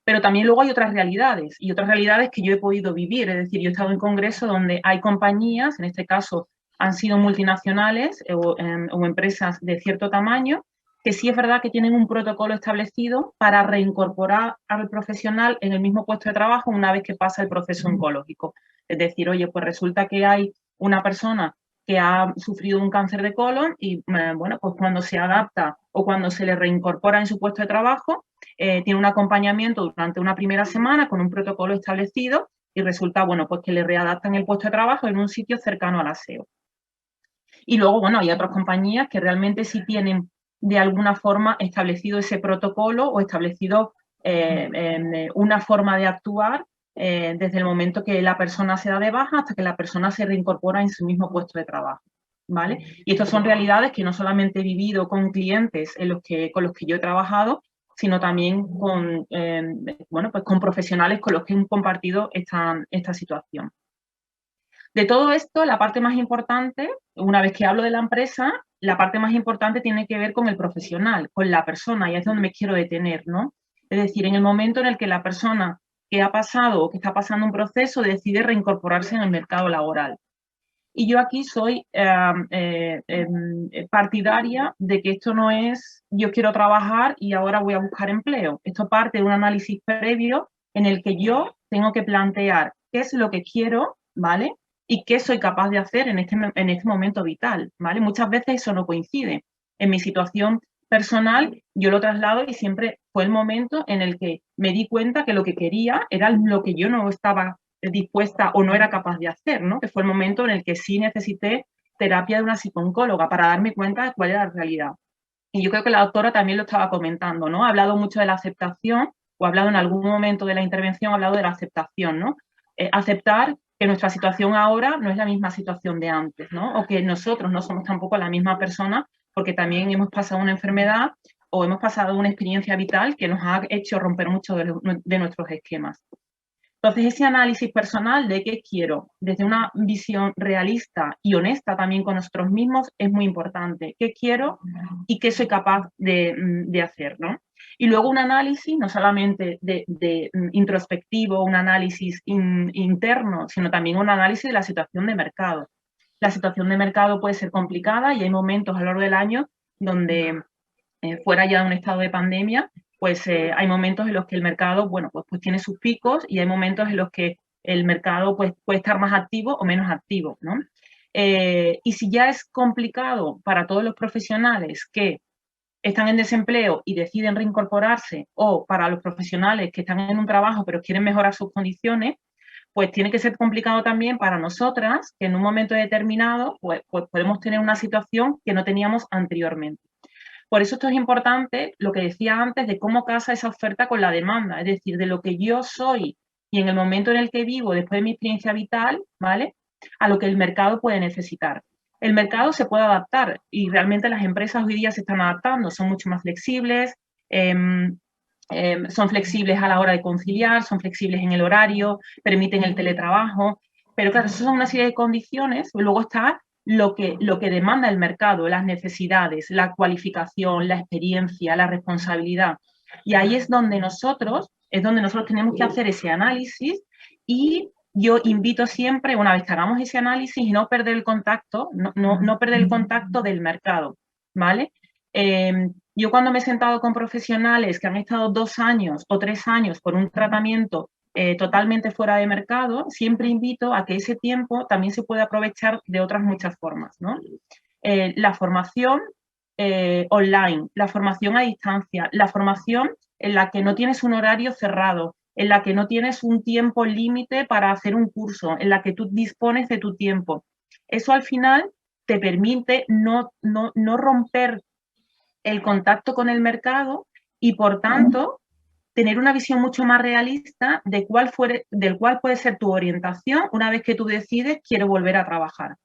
Speaker 4: Pero también luego hay otras realidades, y otras realidades que yo he podido vivir. Es decir, yo he estado en congresos donde hay compañías, en este caso han sido multinacionales o empresas de cierto tamaño, que sí es verdad que tienen un protocolo establecido para reincorporar al profesional en el mismo puesto de trabajo una vez que pasa el proceso oncológico. Es decir, oye, pues resulta que hay una persona que ha sufrido un cáncer de colon y, bueno, pues cuando se adapta o cuando se le reincorpora en su puesto de trabajo, tiene un acompañamiento durante una primera semana con un protocolo establecido y resulta, bueno, pues que le readaptan el puesto de trabajo en un sitio cercano al aseo. Y luego, bueno, hay otras compañías que realmente sí tienen de alguna forma establecido ese protocolo o establecido una forma de actuar desde el momento que la persona se da de baja hasta que la persona se reincorpora en su mismo puesto de trabajo, ¿vale? Y estas son realidades que no solamente he vivido con clientes con los que yo he trabajado, sino también con, bueno, pues con profesionales con los que he compartido esta situación. De todo esto, la parte más importante, una vez que hablo de la empresa, la parte más importante tiene que ver con el profesional, con la persona, y es donde me quiero detener, ¿no? Es decir, en el momento en el que la persona que ha pasado o que está pasando un proceso decide reincorporarse en el mercado laboral. Y yo aquí soy partidaria de que esto no es yo quiero trabajar y ahora voy a buscar empleo. Esto parte de un análisis previo en el que yo tengo que plantear qué es lo que quiero, ¿vale? Y qué soy capaz de hacer en este momento vital, ¿vale? Muchas veces eso no coincide. En mi situación personal, yo lo traslado y siempre fue el momento en el que me di cuenta que lo que quería era lo que yo no estaba dispuesta o no era capaz de hacer, ¿no? Que fue el momento en el que sí necesité terapia de una psicooncóloga para darme cuenta de cuál era la realidad. Y yo creo que la doctora también lo estaba comentando, ¿no? Ha hablado mucho de la aceptación, o ha hablado en algún momento de la intervención, ha hablado de la aceptación, ¿no? Aceptar que nuestra situación ahora no es la misma situación de antes, ¿no? O que nosotros no somos tampoco la misma persona porque también hemos pasado una enfermedad o hemos pasado una experiencia vital que nos ha hecho romper mucho de nuestros esquemas. Entonces, ese análisis personal de qué quiero, desde una visión realista y honesta también con nosotros mismos, es muy importante. ¿Qué quiero y qué soy capaz de hacer, ¿no? Y luego un análisis, no solamente de introspectivo, un análisis interno, sino también un análisis de la situación de mercado. La situación de mercado puede ser complicada y hay momentos a lo largo del año donde, fuera ya de un estado de pandemia, pues hay momentos en los que el mercado, bueno, pues tiene sus picos y hay momentos en los que el mercado pues, puede estar más activo o menos activo, ¿no? Y si ya es complicado para todos los profesionales que están en desempleo y deciden reincorporarse, o para los profesionales que están en un trabajo pero quieren mejorar sus condiciones, pues tiene que ser complicado también para nosotras, que en un momento determinado pues podemos tener una situación que no teníamos anteriormente. Por eso esto es importante, lo que decía antes, de cómo casa esa oferta con la demanda, es decir, de lo que yo soy y en el momento en el que vivo, después de mi experiencia vital, ¿vale?, a lo que el mercado puede necesitar. El mercado se puede adaptar y realmente las empresas hoy día se están adaptando, son mucho más flexibles, son flexibles a la hora de conciliar, son flexibles en el horario, permiten el teletrabajo, pero claro, eso son una serie de condiciones. Luego está lo que demanda el mercado, las necesidades, la cualificación, la experiencia, la responsabilidad. Y ahí es donde nosotros tenemos que hacer ese análisis, y yo invito siempre, una vez que hagamos ese análisis, no perder el contacto, no perder el contacto del mercado, ¿vale? Yo cuando me he sentado con profesionales que han estado 2 años o 3 años por un tratamiento totalmente fuera de mercado, siempre invito a que ese tiempo también se puede aprovechar de otras muchas formas, ¿no? La formación online, la formación a distancia, la formación en la que no tienes un horario cerrado, en la que no tienes un tiempo límite para hacer un curso, en la que tú dispones de tu tiempo. Eso al final te permite no romper el contacto con el mercado y, por tanto, tener una visión mucho más realista del cual puede ser tu orientación una vez que tú decides quiero volver a trabajar.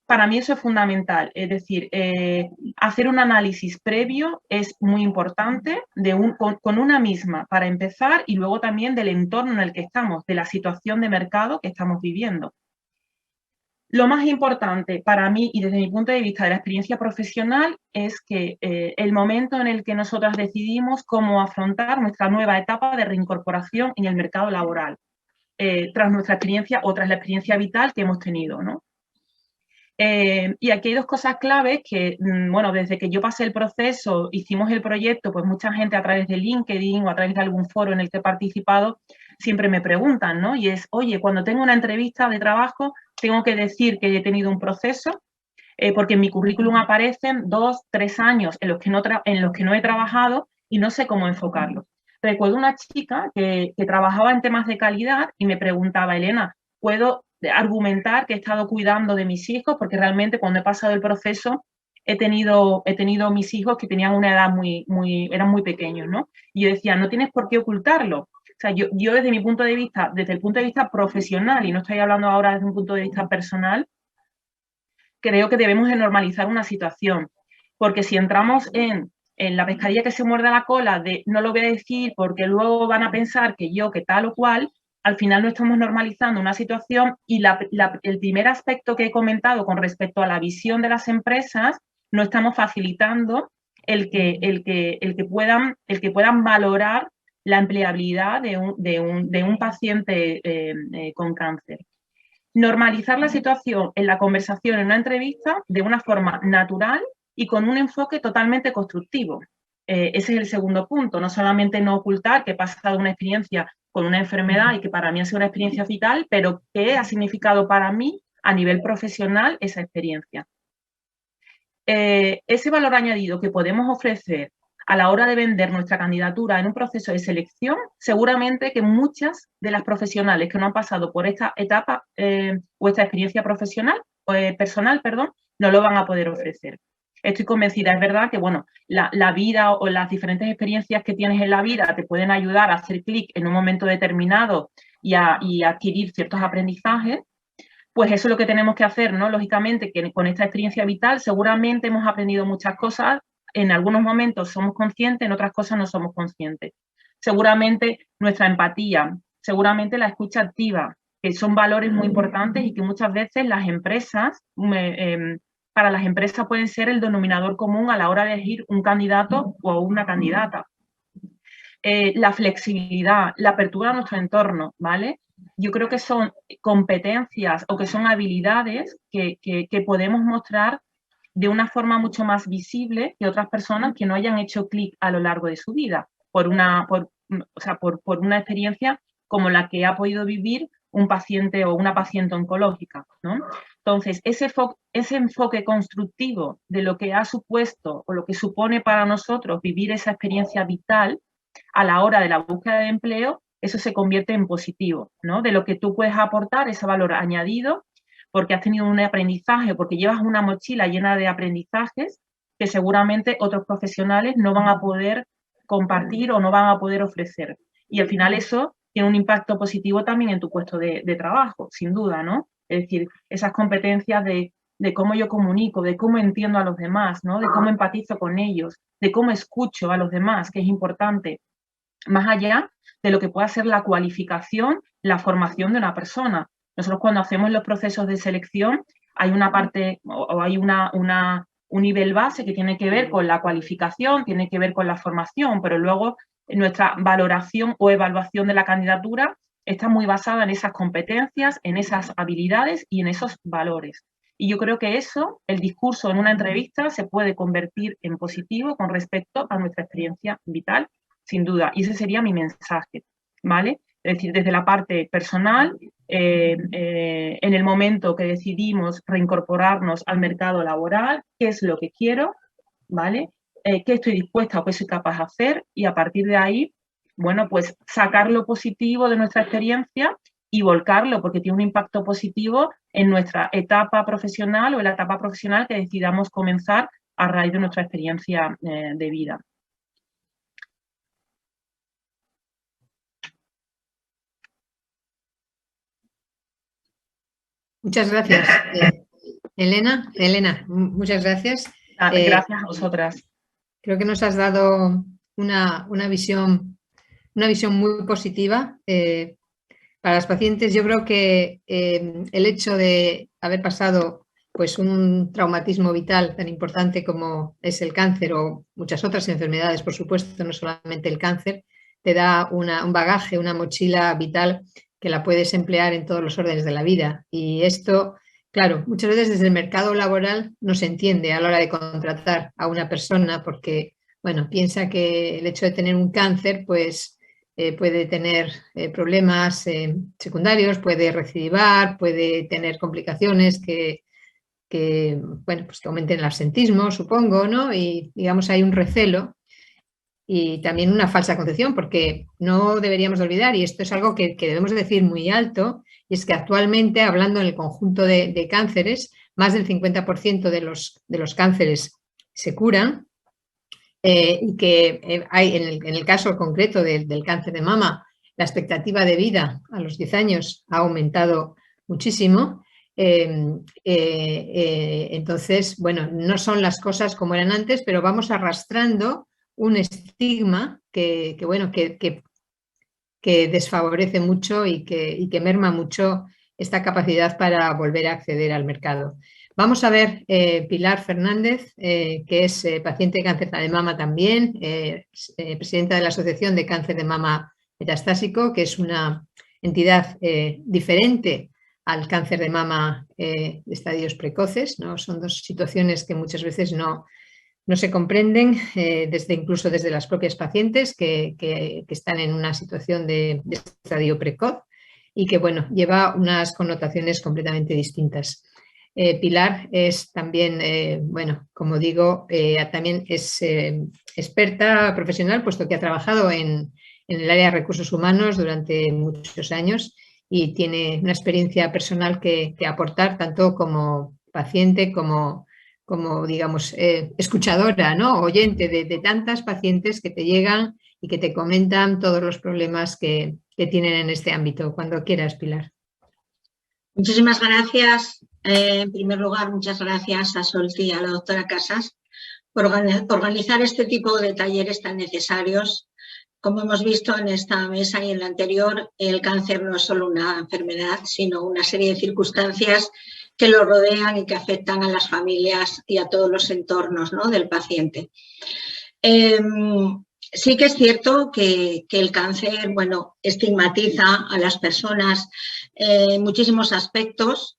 Speaker 4: Para mí eso es fundamental, es decir, hacer un análisis previo es muy importante con una misma para empezar y luego también del entorno en el que estamos, de la situación de mercado que estamos viviendo. Lo más importante para mí y desde mi punto de vista de la experiencia profesional es que el momento en el que nosotras decidimos cómo afrontar nuestra nueva etapa de reincorporación en el mercado laboral, tras nuestra experiencia o tras la experiencia vital que hemos tenido, ¿no? Y aquí hay dos cosas claves que, bueno, desde que yo pasé el proceso, hicimos el proyecto, pues mucha gente a través de LinkedIn o a través de algún foro en el que he participado, siempre me preguntan, ¿no? Y es, oye, cuando tengo una entrevista de trabajo, tengo que decir que he tenido un proceso, porque en mi currículum aparecen 2, 3 años en los que no he trabajado y no sé cómo enfocarlo. Recuerdo una chica que trabajaba en temas de calidad y me preguntaba, Elena, ¿puedo argumentar que he estado cuidando de mis hijos? Porque realmente cuando he pasado el proceso he tenido mis hijos que tenían una edad eran muy pequeños, ¿no? Y yo decía, no tienes por qué ocultarlo. O sea, yo desde mi punto de vista, desde el punto de vista profesional, y no estoy hablando ahora desde un punto de vista personal, creo que debemos de normalizar una situación. Porque si entramos en la pescadilla que se muerde la cola de no lo voy a decir porque luego van a pensar que tal o cual, al final no estamos normalizando una situación y el primer aspecto que he comentado con respecto a la visión de las empresas, no estamos facilitando el que puedan valorar la empleabilidad de un paciente con cáncer. Normalizar la situación en la conversación, en una entrevista, de una forma natural y con un enfoque totalmente constructivo. Ese es el segundo punto, no solamente no ocultar que he pasado una experiencia con una enfermedad y que para mí ha sido una experiencia vital, pero qué ha significado para mí a nivel profesional esa experiencia. Ese valor añadido que podemos ofrecer a la hora de vender nuestra candidatura en un proceso de selección, seguramente que muchas de las profesionales que no han pasado por esta etapa o esta experiencia profesional, personal, no lo van a poder ofrecer. Estoy convencida, es verdad que, bueno, la vida o las diferentes experiencias que tienes en la vida te pueden ayudar a hacer clic en un momento determinado y a adquirir ciertos aprendizajes. Pues eso es lo que tenemos que hacer, ¿no? Lógicamente, que con esta experiencia vital seguramente hemos aprendido muchas cosas, en algunos momentos somos conscientes, en otras cosas no somos conscientes. Seguramente nuestra empatía, seguramente la escucha activa, que son valores muy importantes y que muchas veces las empresas, para las empresas pueden ser el denominador común a la hora de elegir un candidato o una candidata. La flexibilidad, la apertura a nuestro entorno, ¿vale? Yo creo que son competencias o que son habilidades que podemos mostrar de una forma mucho más visible que otras personas que no hayan hecho clic a lo largo de su vida por una experiencia como la que ha podido vivir un paciente o una paciente oncológica, ¿no? Entonces, ese enfoque constructivo de lo que ha supuesto o lo que supone para nosotros vivir esa experiencia vital a la hora de la búsqueda de empleo, eso se convierte en positivo, ¿no? De lo que tú puedes aportar, ese valor añadido, porque has tenido un aprendizaje, porque llevas una mochila llena de aprendizajes que seguramente otros profesionales no van a poder compartir o no van a poder ofrecer. Y al final eso tiene un impacto positivo también en tu puesto de trabajo, sin duda, ¿no? Es decir, esas competencias de cómo yo comunico, de cómo entiendo a los demás, ¿no? De cómo empatizo con ellos, de cómo escucho a los demás, que es importante, más allá de lo que pueda ser la cualificación, la formación de una persona. Nosotros cuando hacemos los procesos de selección hay una parte o hay un nivel base que tiene que ver con la cualificación, tiene que ver con la formación, pero luego nuestra valoración o evaluación de la candidatura está muy basada en esas competencias, en esas habilidades y en esos valores. Y yo creo que eso, el discurso en una entrevista, se puede convertir en positivo con respecto a nuestra experiencia vital, sin duda. Y ese sería mi mensaje, ¿vale? Es decir, desde la parte personal, en el momento que decidimos reincorporarnos al mercado laboral, qué es lo que quiero, ¿vale? Qué estoy dispuesta o qué soy capaz de hacer y a partir de ahí, bueno, pues sacar lo positivo de nuestra experiencia y volcarlo porque tiene un impacto positivo en nuestra etapa profesional o en la etapa profesional que decidamos comenzar a raíz de nuestra experiencia de vida.
Speaker 1: Muchas gracias, Elena. Elena, muchas gracias.
Speaker 4: Gracias a vosotras.
Speaker 1: Creo que nos has dado una visión muy positiva para las pacientes. Yo creo que el hecho de haber pasado pues, un traumatismo vital tan importante como es el cáncer o muchas otras enfermedades, por supuesto, no solamente el cáncer, te da un bagaje, una mochila vital que la puedes emplear en todos los órdenes de la vida. Y esto, claro, muchas veces desde el mercado laboral no se entiende a la hora de contratar a una persona porque, bueno, piensa que el hecho de tener un cáncer, pues puede tener problemas secundarios, puede recidivar, puede tener complicaciones bueno, pues que aumenten el absentismo, supongo, ¿no? Y digamos hay un recelo y también una falsa concepción, porque no deberíamos olvidar, y esto es algo que debemos decir muy alto, y es que actualmente, hablando en el conjunto de cánceres, más del 50% de los cánceres se curan, y que hay en el caso concreto del cáncer de mama, la expectativa de vida a los 10 años ha aumentado muchísimo. Entonces, bueno, no son las cosas como eran antes, pero vamos arrastrando un estigma que desfavorece mucho y que merma mucho esta capacidad para volver a acceder al mercado. Vamos a ver Pilar Fernández, que es paciente de cáncer de mama también, presidenta de la Asociación de Cáncer de Mama Metastásico, que es una entidad diferente al cáncer de mama de estadios precoces, ¿no? Son dos situaciones que muchas veces no se comprenden, incluso desde las propias pacientes que están en una situación de estadio precoz y que, bueno, lleva unas connotaciones completamente distintas. Pilar es también, bueno, como digo, también es experta profesional, puesto que ha trabajado en el área de recursos humanos durante muchos años y tiene una experiencia personal que aportar tanto como paciente como digamos, escuchadora, ¿no? Oyente de tantas pacientes que te llegan y que te comentan todos los problemas que tienen en este ámbito. Cuando quieras, Pilar.
Speaker 5: Muchísimas gracias. En primer lugar, muchas gracias a Solti y a la doctora Casas por organizar este tipo de talleres tan necesarios. Como hemos visto en esta mesa y en la anterior, el cáncer no es solo una enfermedad, sino una serie de circunstancias que lo rodean y que afectan a las familias y a todos los entornos, ¿no?, del paciente. Sí que es cierto que el cáncer, bueno, estigmatiza a las personas en muchísimos aspectos.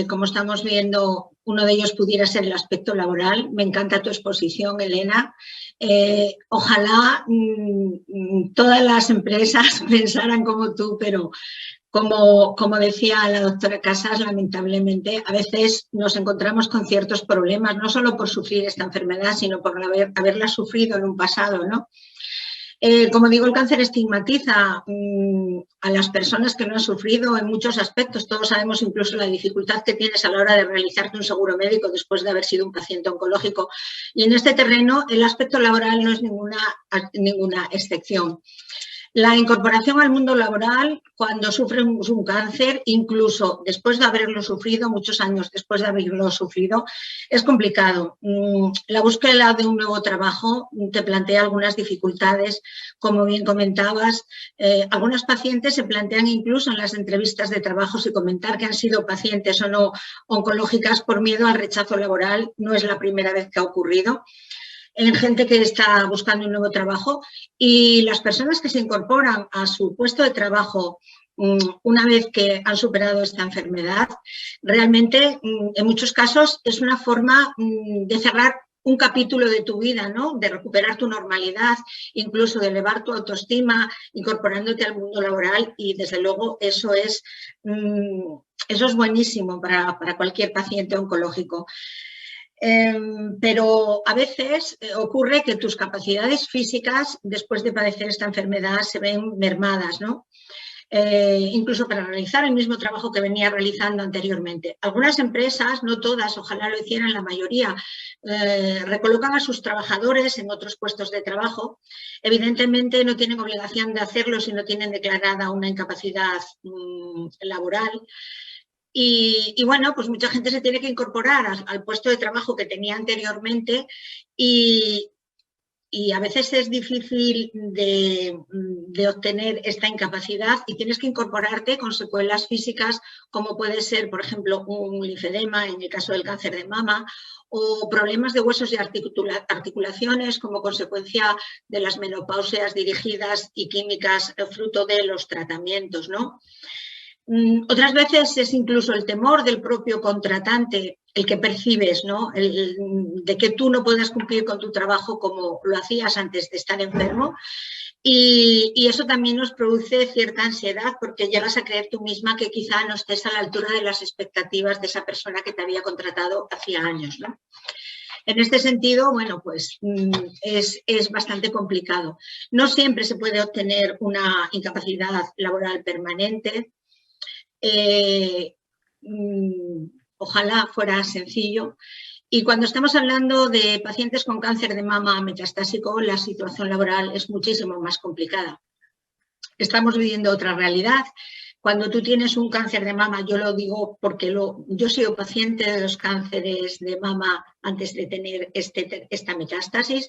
Speaker 5: Como estamos viendo, uno de ellos pudiera ser el aspecto laboral. Me encanta tu exposición, Elena. Ojalá todas las empresas pensaran como tú, pero como decía la doctora Casas, lamentablemente a veces nos encontramos con ciertos problemas, no solo por sufrir esta enfermedad, sino por haberla sufrido en un pasado, ¿no? Como digo, el cáncer estigmatiza a las personas que lo han sufrido en muchos aspectos. Todos sabemos incluso la dificultad que tienes a la hora de realizarte un seguro médico después de haber sido un paciente oncológico. Y en este terreno el aspecto laboral no es ninguna excepción. La incorporación al mundo laboral cuando sufres un cáncer, incluso después de haberlo sufrido, muchos años después de haberlo sufrido, es complicado. La búsqueda de un nuevo trabajo te plantea algunas dificultades, como bien comentabas. Algunos pacientes se plantean incluso en las entrevistas de trabajo si comentar que han sido pacientes o no oncológicas por miedo al rechazo laboral. No es la primera vez que ha ocurrido en gente que está buscando un nuevo trabajo, y las personas que se incorporan a su puesto de trabajo una vez que han superado esta enfermedad, realmente en muchos casos es una forma de cerrar un capítulo de tu vida, ¿no?, de recuperar tu normalidad, incluso de elevar tu autoestima, incorporándote al mundo laboral, y desde luego eso es buenísimo para cualquier paciente oncológico. Pero a veces ocurre que tus capacidades físicas después de padecer esta enfermedad se ven mermadas, ¿no? Incluso para realizar el mismo trabajo que venía realizando anteriormente. Algunas empresas, no todas, ojalá lo hicieran la mayoría, recolocan a sus trabajadores en otros puestos de trabajo. Evidentemente no tienen obligación de hacerlo si no tienen declarada una incapacidad laboral. Y bueno, pues mucha gente se tiene que incorporar al puesto de trabajo que tenía anteriormente y a veces es difícil de obtener esta incapacidad y tienes que incorporarte con secuelas físicas como puede ser, por ejemplo, un linfedema en el caso del cáncer de mama o problemas de huesos y articulaciones como consecuencia de las menopausias dirigidas y químicas fruto de los tratamientos, ¿no? Otras veces es incluso el temor del propio contratante el que percibes, ¿no? De que tú no puedas cumplir con tu trabajo como lo hacías antes de estar enfermo. Y eso también nos produce cierta ansiedad porque llegas a creer tú misma que quizá no estés a la altura de las expectativas de esa persona que te había contratado hacía años, ¿no? En este sentido, bueno, pues es bastante complicado. No siempre se puede obtener una incapacidad laboral permanente. Ojalá fuera sencillo. Y cuando estamos hablando de pacientes con cáncer de mama metastásico, la situación laboral es muchísimo más complicada. Estamos viviendo otra realidad. Cuando tú tienes un cáncer de mama, yo lo digo porque yo he sido paciente de los cánceres de mama antes de tener esta metástasis.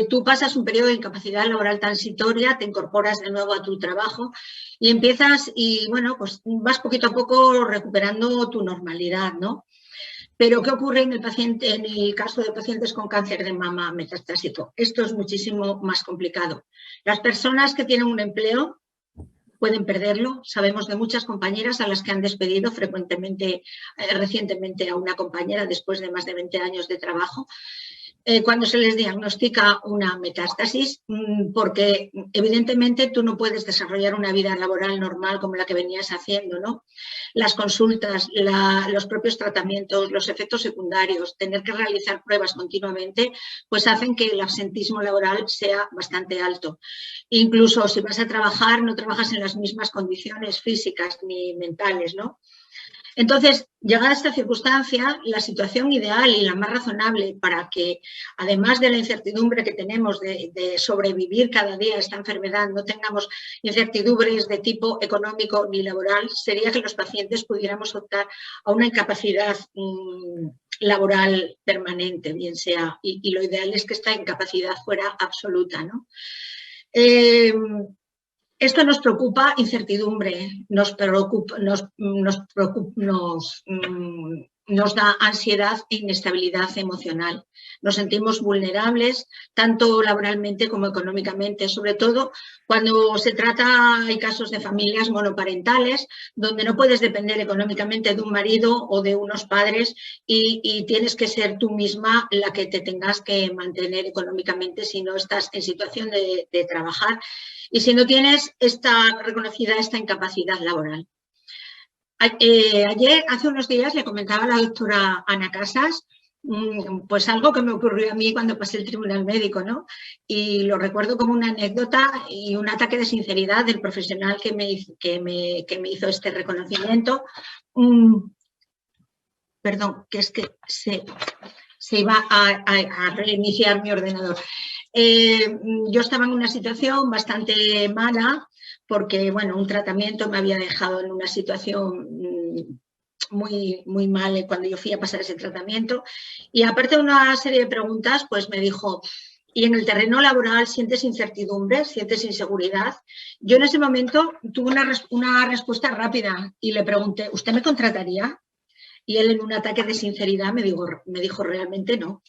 Speaker 5: Tú pasas un periodo de incapacidad laboral transitoria, te incorporas de nuevo a tu trabajo y empiezas y, bueno, pues vas poquito a poco recuperando tu normalidad, ¿no? Pero ¿qué ocurre en el caso de pacientes con cáncer de mama metastásico? Esto es muchísimo más complicado. Las personas que tienen un empleo pueden perderlo. Sabemos de muchas compañeras a las que han despedido recientemente a una compañera después de más de 20 años de trabajo, cuando se les diagnostica una metástasis, porque evidentemente tú no puedes desarrollar una vida laboral normal como la que venías haciendo, ¿no? Las consultas, los propios tratamientos, los efectos secundarios, tener que realizar pruebas continuamente, pues hacen que el absentismo laboral sea bastante alto. Incluso si vas a trabajar, no trabajas en las mismas condiciones físicas ni mentales, ¿no? Entonces, llegada a esta circunstancia, la situación ideal y la más razonable para que, además de la incertidumbre que tenemos de sobrevivir cada día a esta enfermedad, no tengamos incertidumbres de tipo económico ni laboral, sería que los pacientes pudiéramos optar a una incapacidad laboral permanente, bien sea, y lo ideal es que esta incapacidad fuera absoluta, ¿no? Esto nos preocupa incertidumbre, nos da ansiedad e inestabilidad emocional. Nos sentimos vulnerables, tanto laboralmente como económicamente, sobre todo cuando se trata, hay casos de familias monoparentales, donde no puedes depender económicamente de un marido o de unos padres y tienes que ser tú misma la que te tengas que mantener económicamente si no estás en situación de trabajar. Y si no tienes reconocida esta incapacidad laboral. Ayer, hace unos días, le comentaba a la doctora Ana Casas, pues algo que me ocurrió a mí cuando pasé el tribunal médico, ¿no? Y lo recuerdo como una anécdota y un ataque de sinceridad del profesional que me hizo este reconocimiento. Perdón, que es que se iba a reiniciar mi ordenador. Yo estaba en una situación bastante mala porque, bueno, un tratamiento me había dejado en una situación muy, muy mal cuando yo fui a pasar ese tratamiento. Y aparte de una serie de preguntas, pues me dijo, ¿y en el terreno laboral sientes incertidumbre, sientes inseguridad? Yo en ese momento tuve una respuesta rápida y le pregunté, ¿usted me contrataría? Y él, en un ataque de sinceridad, me dijo realmente no.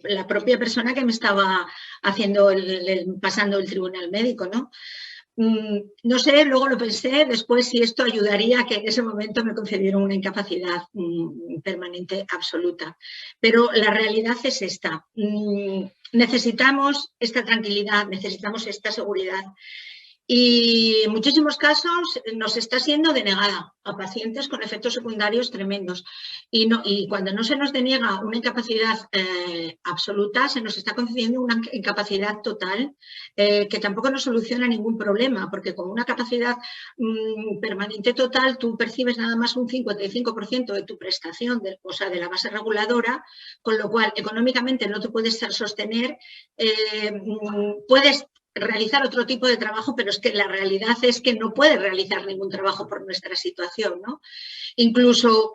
Speaker 5: La propia persona que me estaba pasando el tribunal médico, ¿no? No sé, luego lo pensé después si esto ayudaría a que en ese momento me concedieran una incapacidad permanente absoluta. Pero la realidad es esta. Necesitamos esta tranquilidad, necesitamos esta seguridad. Y en muchísimos casos nos está siendo denegada a pacientes con efectos secundarios tremendos. Y cuando no se nos deniega una incapacidad absoluta, se nos está concediendo una incapacidad total que tampoco nos soluciona ningún problema, porque con una capacidad permanente total tú percibes nada más un 55% de tu prestación, o sea, de la base reguladora, con lo cual económicamente no te puedes sostener, puedes realizar otro tipo de trabajo, pero es que la realidad es que no puede realizar ningún trabajo por nuestra situación, ¿no? Incluso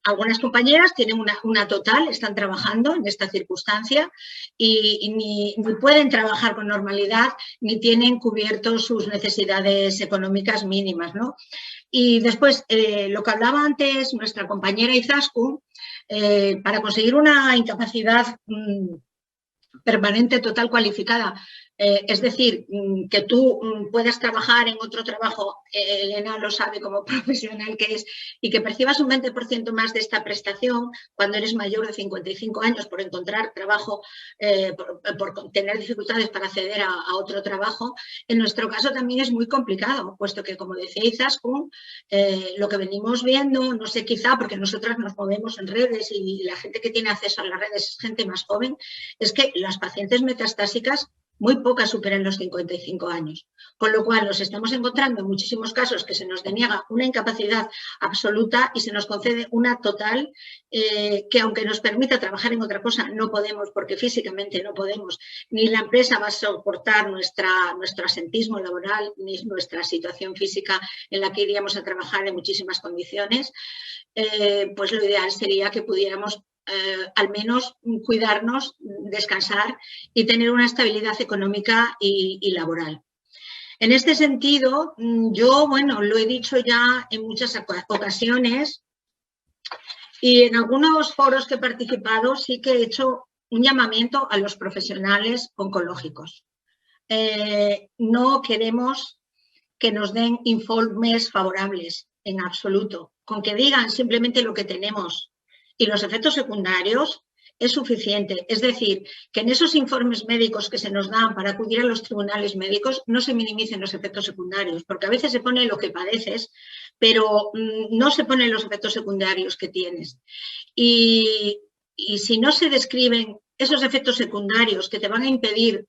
Speaker 5: algunas compañeras tienen una total, están trabajando en esta circunstancia y ni pueden trabajar con normalidad ni tienen cubiertos sus necesidades económicas mínimas, ¿no? Y después, lo que hablaba antes nuestra compañera Izaskun, para conseguir una incapacidad permanente, total, cualificada, es decir, que tú puedas trabajar en otro trabajo, Elena lo sabe como profesional que es, y que percibas un 20% más de esta prestación cuando eres mayor de 55 años por encontrar trabajo, por tener dificultades para acceder a otro trabajo, en nuestro caso también es muy complicado, puesto que, como decía Izaskun, lo que venimos viendo, no sé, quizá porque nosotras nos movemos en redes y la gente que tiene acceso a las redes es gente más joven, es que las pacientes metastásicas muy pocas superan los 55 años, con lo cual nos estamos encontrando en muchísimos casos que se nos deniega una incapacidad absoluta y se nos concede una total que, aunque nos permita trabajar en otra cosa, no podemos, porque físicamente no podemos, ni la empresa va a soportar nuestro asentismo laboral, ni nuestra situación física en la que iríamos a trabajar en muchísimas condiciones. Pues lo ideal sería que pudiéramos al menos cuidarnos, descansar y tener una estabilidad económica y laboral. En este sentido, yo, bueno, lo he dicho ya en muchas ocasiones y en algunos foros que he participado sí que he hecho un llamamiento a los profesionales oncológicos. No queremos que nos den informes favorables en absoluto, con que digan simplemente lo que tenemos y los efectos secundarios es suficiente. Es decir, que en esos informes médicos que se nos dan para acudir a los tribunales médicos no se minimicen los efectos secundarios, porque a veces se pone lo que padeces, pero no se ponen los efectos secundarios que tienes. Y si no se describen esos efectos secundarios que te van a impedir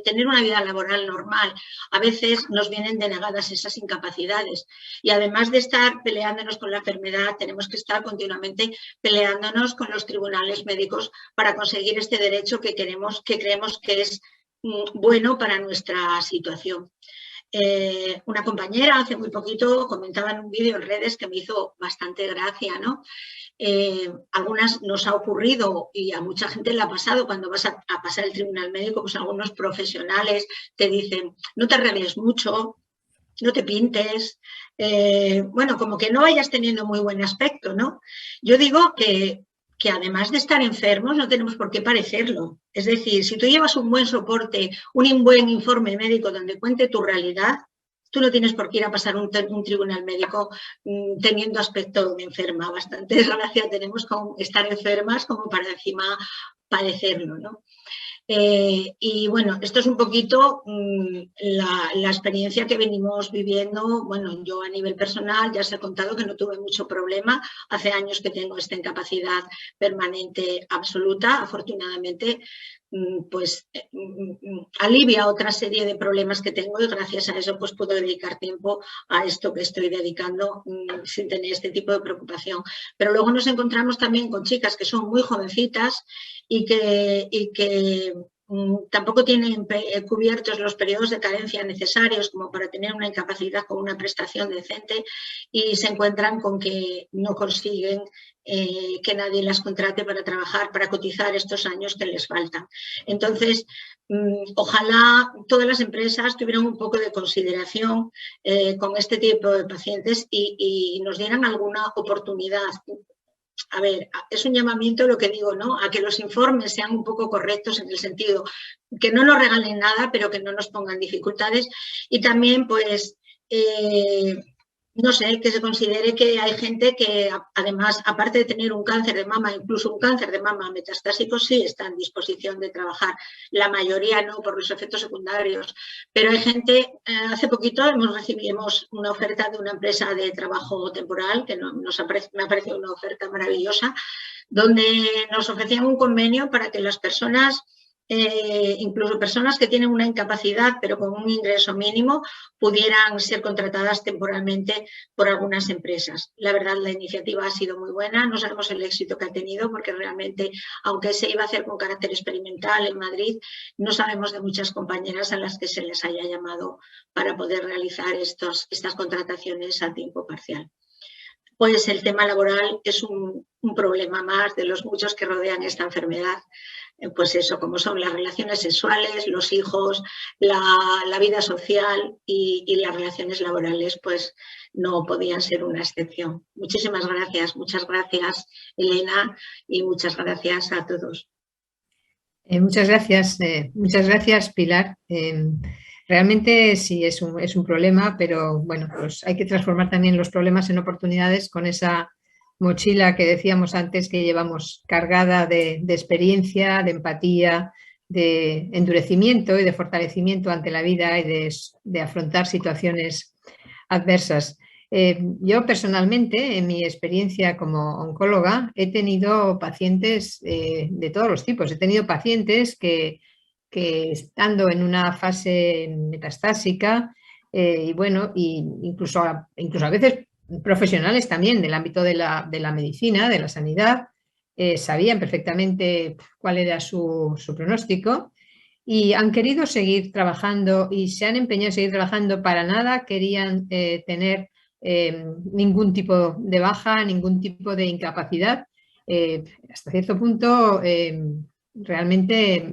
Speaker 5: tener una vida laboral normal, a veces nos vienen denegadas esas incapacididades. Y además de estar peleándonos con la enfermedad, tenemos que estar continuamente peleándonos con los tribunales médicos para conseguir este derecho que creemos que es bueno para nuestra situación. Una compañera hace muy poquito comentaba en un vídeo en redes que me hizo bastante gracia, ¿no? Algunas nos ha ocurrido y a mucha gente le ha pasado cuando vas a pasar el tribunal médico, pues algunos profesionales te dicen, no te arregles mucho, no te pintes, bueno, como que no vayas teniendo muy buen aspecto, ¿no? Yo digo que además de estar enfermos no tenemos por qué parecerlo. Es decir, si tú llevas un buen soporte, un buen informe médico donde cuente tu realidad, tú no tienes por qué ir a pasar un tribunal médico teniendo aspecto de enferma. Bastante desgracia tenemos con estar enfermas como para encima padecerlo, ¿no? Y bueno, esto es un poquito la experiencia que venimos viviendo. Bueno, yo a nivel personal ya os he contado que no tuve mucho problema. Hace años que tengo esta incapacidad permanente absoluta. Afortunadamente, pues alivia otra serie de problemas que tengo y gracias a eso pues puedo dedicar tiempo a esto que estoy dedicando sin tener este tipo de preocupación. Pero luego nos encontramos también con chicas que son muy jovencitas y que tampoco tienen cubiertos los periodos de carencia necesarios como para tener una incapacidad con una prestación decente y se encuentran con que no consiguen que nadie las contrate para trabajar, para cotizar estos años que les faltan. Entonces, ojalá todas las empresas tuvieran un poco de consideración con este tipo de pacientes y nos dieran alguna oportunidad. A ver, es un llamamiento lo que digo, ¿no? A que los informes sean un poco correctos en el sentido que no nos regalen nada, pero que no nos pongan dificultades y también, pues, no sé, que se considere que hay gente que además, aparte de tener un cáncer de mama, incluso un cáncer de mama metastásico, sí está en disposición de trabajar. La mayoría no, por los efectos secundarios. Pero hay gente, hace poquito recibimos una oferta de una empresa de trabajo temporal, que me ha parecido una oferta maravillosa, donde nos ofrecían un convenio para que las personas incluso personas que tienen una incapacidad pero con un ingreso mínimo pudieran ser contratadas temporalmente por algunas empresas. La verdad, la iniciativa ha sido muy buena, no sabemos el éxito que ha tenido porque realmente, aunque se iba a hacer con carácter experimental en Madrid, no sabemos de muchas compañeras a las que se les haya llamado para poder realizar estas contrataciones a tiempo parcial. Pues el tema laboral es un problema más de los muchos que rodean esta enfermedad. Pues eso, como son las relaciones sexuales, los hijos, la vida social y las relaciones laborales, pues no podían ser una excepción. Muchísimas gracias, muchas gracias Elena y muchas gracias a todos.
Speaker 1: Muchas gracias Pilar. Realmente sí es un problema, pero bueno, pues hay que transformar también los problemas en oportunidades con esa mochila que decíamos antes que llevamos cargada de experiencia, de empatía, de endurecimiento y de fortalecimiento ante la vida y de afrontar situaciones adversas. Yo personalmente, en mi experiencia como oncóloga, he tenido pacientes de todos los tipos. He tenido pacientes que estando en una fase metastásica y bueno, incluso a veces profesionales también del ámbito de la medicina, de la sanidad, sabían perfectamente cuál era su pronóstico y han querido seguir trabajando y se han empeñado en seguir trabajando. Para nada querían tener ningún tipo de baja, ningún tipo de incapacidad. Hasta cierto punto realmente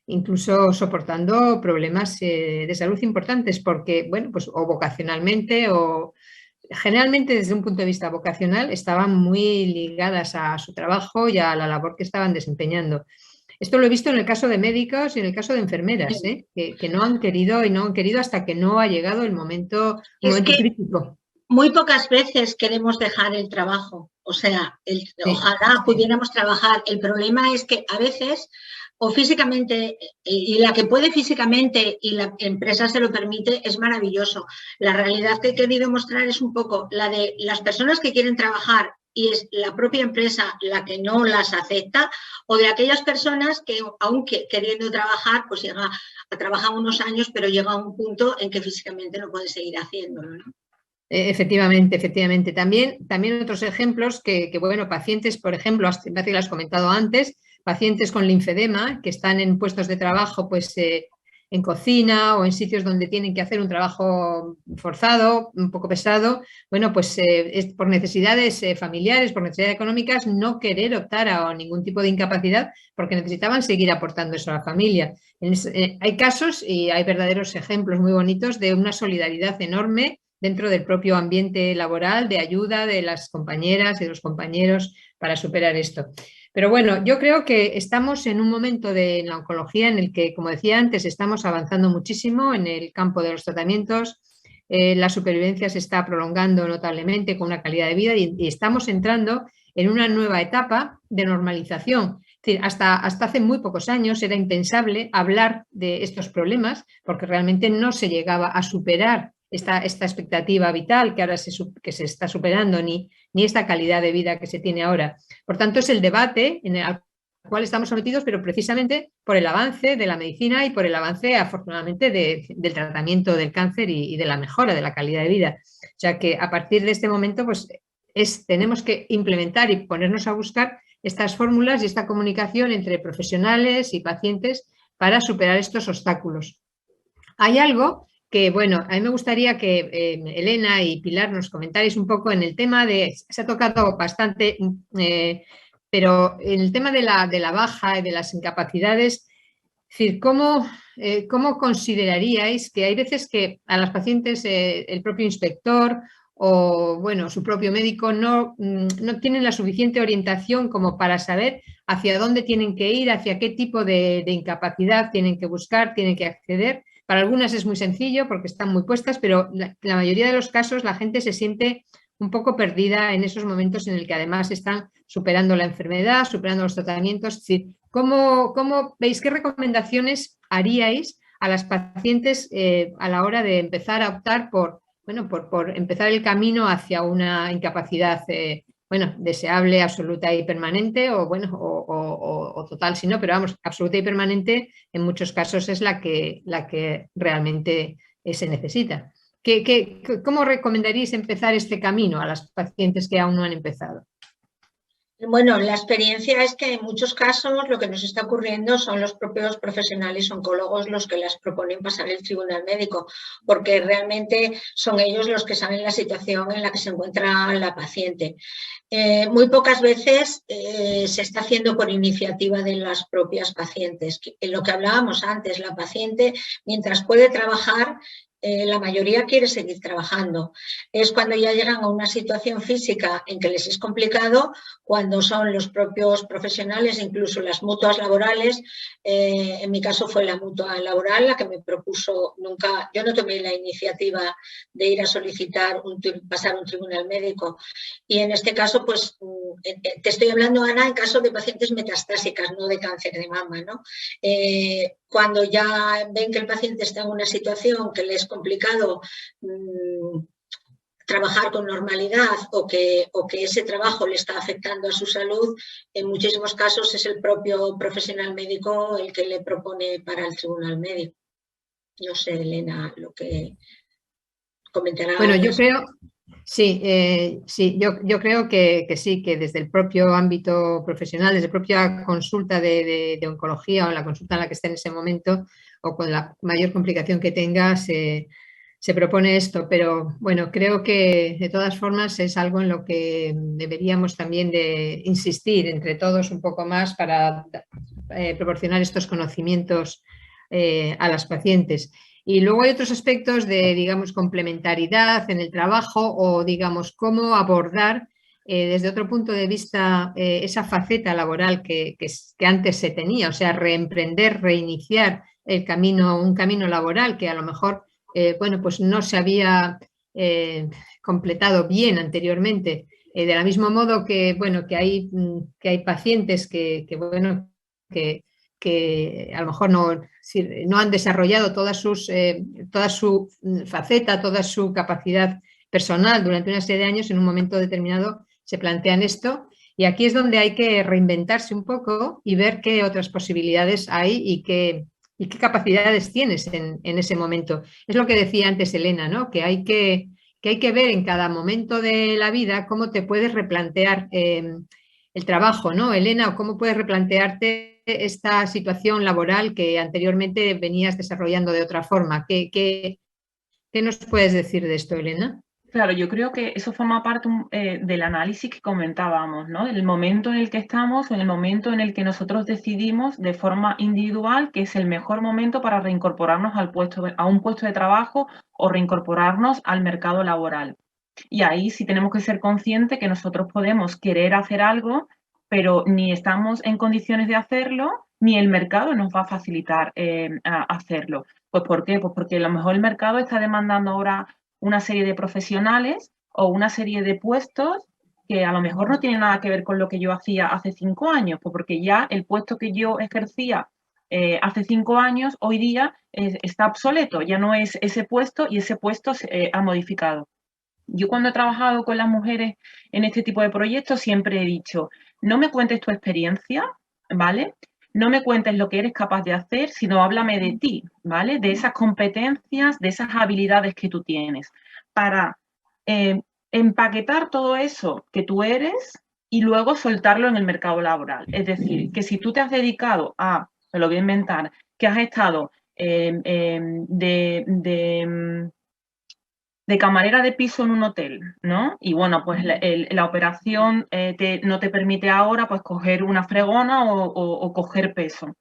Speaker 1: incluso soportando problemas de salud importantes porque, bueno, pues o vocacionalmente o generalmente desde un punto de vista vocacional estaban muy ligadas a su trabajo y a la labor que estaban desempeñando. Esto lo he visto en el caso de médicos y en el caso de enfermeras, que no han querido y no han querido hasta que no ha llegado el momento crítico.
Speaker 5: Muy pocas veces queremos dejar el trabajo, o sea, ojalá pudiéramos trabajar. El problema es que a veces o físicamente, y la que puede físicamente y la empresa se lo permite, es maravilloso. La realidad que he querido mostrar es un poco la de las personas que quieren trabajar y es la propia empresa la que no las acepta, o de aquellas personas que, aunque queriendo trabajar, pues llega a trabajar unos años, pero llega a un punto en que físicamente no puede seguir haciéndolo, ¿no?
Speaker 1: Efectivamente. También otros ejemplos que, bueno, pacientes, por ejemplo, lo has comentado antes, pacientes con linfedema que están en puestos de trabajo, pues en cocina o en sitios donde tienen que hacer un trabajo forzado, un poco pesado, bueno, pues es por necesidades familiares, por necesidades económicas, no querer optar a ningún tipo de incapacidad porque necesitaban seguir aportando eso a la familia. Hay casos y hay verdaderos ejemplos muy bonitos de una solidaridad enorme dentro del propio ambiente laboral, de ayuda de las compañeras y de los compañeros para superar esto. Pero bueno, yo creo que estamos en un momento de la oncología en el que, como decía antes, estamos avanzando muchísimo en el campo de los tratamientos. La supervivencia se está prolongando notablemente con una calidad de vida y estamos entrando en una nueva etapa de normalización. Es decir, hasta hace muy pocos años era impensable hablar de estos problemas porque realmente no se llegaba a superar esta expectativa vital que ahora que se está superando, ni esta calidad de vida que se tiene ahora. Por tanto, es el debate al cual estamos sometidos, pero precisamente por el avance de la medicina y por el avance, afortunadamente, del tratamiento del cáncer y de la mejora de la calidad de vida. O sea que a partir de este momento, pues tenemos que implementar y ponernos a buscar estas fórmulas y esta comunicación entre profesionales y pacientes para superar estos obstáculos. Hay algo que, bueno, a mí me gustaría que Elena y Pilar nos comentarais un poco en el tema se ha tocado bastante, pero en el tema de la baja y de las incapacidades, es decir, ¿cómo consideraríais que hay veces que a las pacientes el propio inspector o, bueno, su propio médico no tienen la suficiente orientación como para saber hacia dónde tienen que ir, hacia qué tipo de incapacidad tienen que buscar, tienen que acceder? Para algunas es muy sencillo porque están muy puestas, pero la mayoría de los casos la gente se siente un poco perdida en esos momentos en el que además están superando la enfermedad, superando los tratamientos. Es decir, ¿cómo veis, qué recomendaciones haríais a las pacientes a la hora de empezar a optar por empezar el camino hacia una incapacidad deseable, absoluta y permanente o o total, si no, pero vamos, absoluta y permanente en muchos casos es la que realmente se necesita. ¿Cómo recomendaríais empezar este camino a las pacientes que aún no han empezado?
Speaker 5: Bueno, la experiencia es que en muchos casos lo que nos está ocurriendo son los propios profesionales oncólogos los que las proponen pasar el tribunal médico, porque realmente son ellos los que saben la situación en la que se encuentra la paciente. Muy pocas veces se está haciendo por iniciativa de las propias pacientes. En lo que hablábamos antes, la paciente, mientras puede trabajar, la mayoría quiere seguir trabajando. Es cuando ya llegan a una situación física en que les es complicado, cuando son los propios profesionales, incluso las mutuas laborales. En mi caso fue la mutua laboral la que me propuso, yo no tomé la iniciativa de ir a solicitar pasar un tribunal médico. Y en este caso, pues te estoy hablando, Ana, en caso de pacientes metastásicas, no de cáncer de mama, ¿no? Cuando ya ven que el paciente está en una situación que le es complicado trabajar con normalidad o que ese trabajo le está afectando a su salud, en muchísimos casos es el propio profesional médico el que le propone para el tribunal médico. No sé, Elena, lo que comentará.
Speaker 1: Bueno, yo creo... Sí, yo creo que sí, que desde el propio ámbito profesional, desde la propia consulta de oncología o la consulta en la que esté en ese momento o con la mayor complicación que tenga, se propone esto. Pero bueno, creo que de todas formas es algo en lo que deberíamos también de insistir entre todos un poco más para proporcionar estos conocimientos a las pacientes. Y luego hay otros aspectos de, digamos, complementariedad en el trabajo o, digamos, cómo abordar desde otro punto de vista esa faceta laboral que antes se tenía, o sea, reemprender, reiniciar un camino laboral que a lo mejor, bueno, pues no se había completado bien anteriormente. De la mismo modo que, bueno, que hay pacientes que a lo mejor no han desarrollado toda su faceta, toda su capacidad personal durante una serie de años, en un momento determinado se plantean esto. Y aquí es donde hay que reinventarse un poco y ver qué otras posibilidades hay y qué capacidades tienes en ese momento. Es lo que decía antes Elena, ¿no? Que hay que ver en cada momento de la vida cómo te puedes replantear el trabajo, ¿no, Elena? O cómo puedes replantearte esta situación laboral que anteriormente venías desarrollando de otra forma. ¿Qué nos puedes decir de esto, Elena?
Speaker 4: Claro, yo creo que eso forma parte del análisis que comentábamos, ¿no? El momento en el que estamos, en el momento en el que nosotros decidimos de forma individual que es el mejor momento para reincorporarnos a un puesto de trabajo o reincorporarnos al mercado laboral. Y ahí sí tenemos que ser conscientes que nosotros podemos querer hacer algo, pero ni estamos en condiciones de hacerlo, ni el mercado nos va a facilitar hacerlo. Pues ¿por qué? Pues porque a lo mejor el mercado está demandando ahora una serie de profesionales o una serie de puestos que a lo mejor no tienen nada que ver con lo que yo hacía hace 5 años, pues porque ya el puesto que yo ejercía hace 5 años, hoy día está obsoleto, ya no es ese puesto y ese puesto se ha modificado. Yo cuando he trabajado con las mujeres en este tipo de proyectos siempre he dicho, no me cuentes tu experiencia, ¿vale? No me cuentes lo que eres capaz de hacer, sino háblame de ti, ¿vale? De esas competencias, de esas habilidades que tú tienes, para empaquetar todo eso que tú eres y luego soltarlo en el mercado laboral. Es decir, que si tú te has dedicado a, me lo voy a inventar, que has estado de camarera de piso en un hotel, ¿no? Y bueno, pues la operación no te permite ahora pues coger una fregona o coger peso.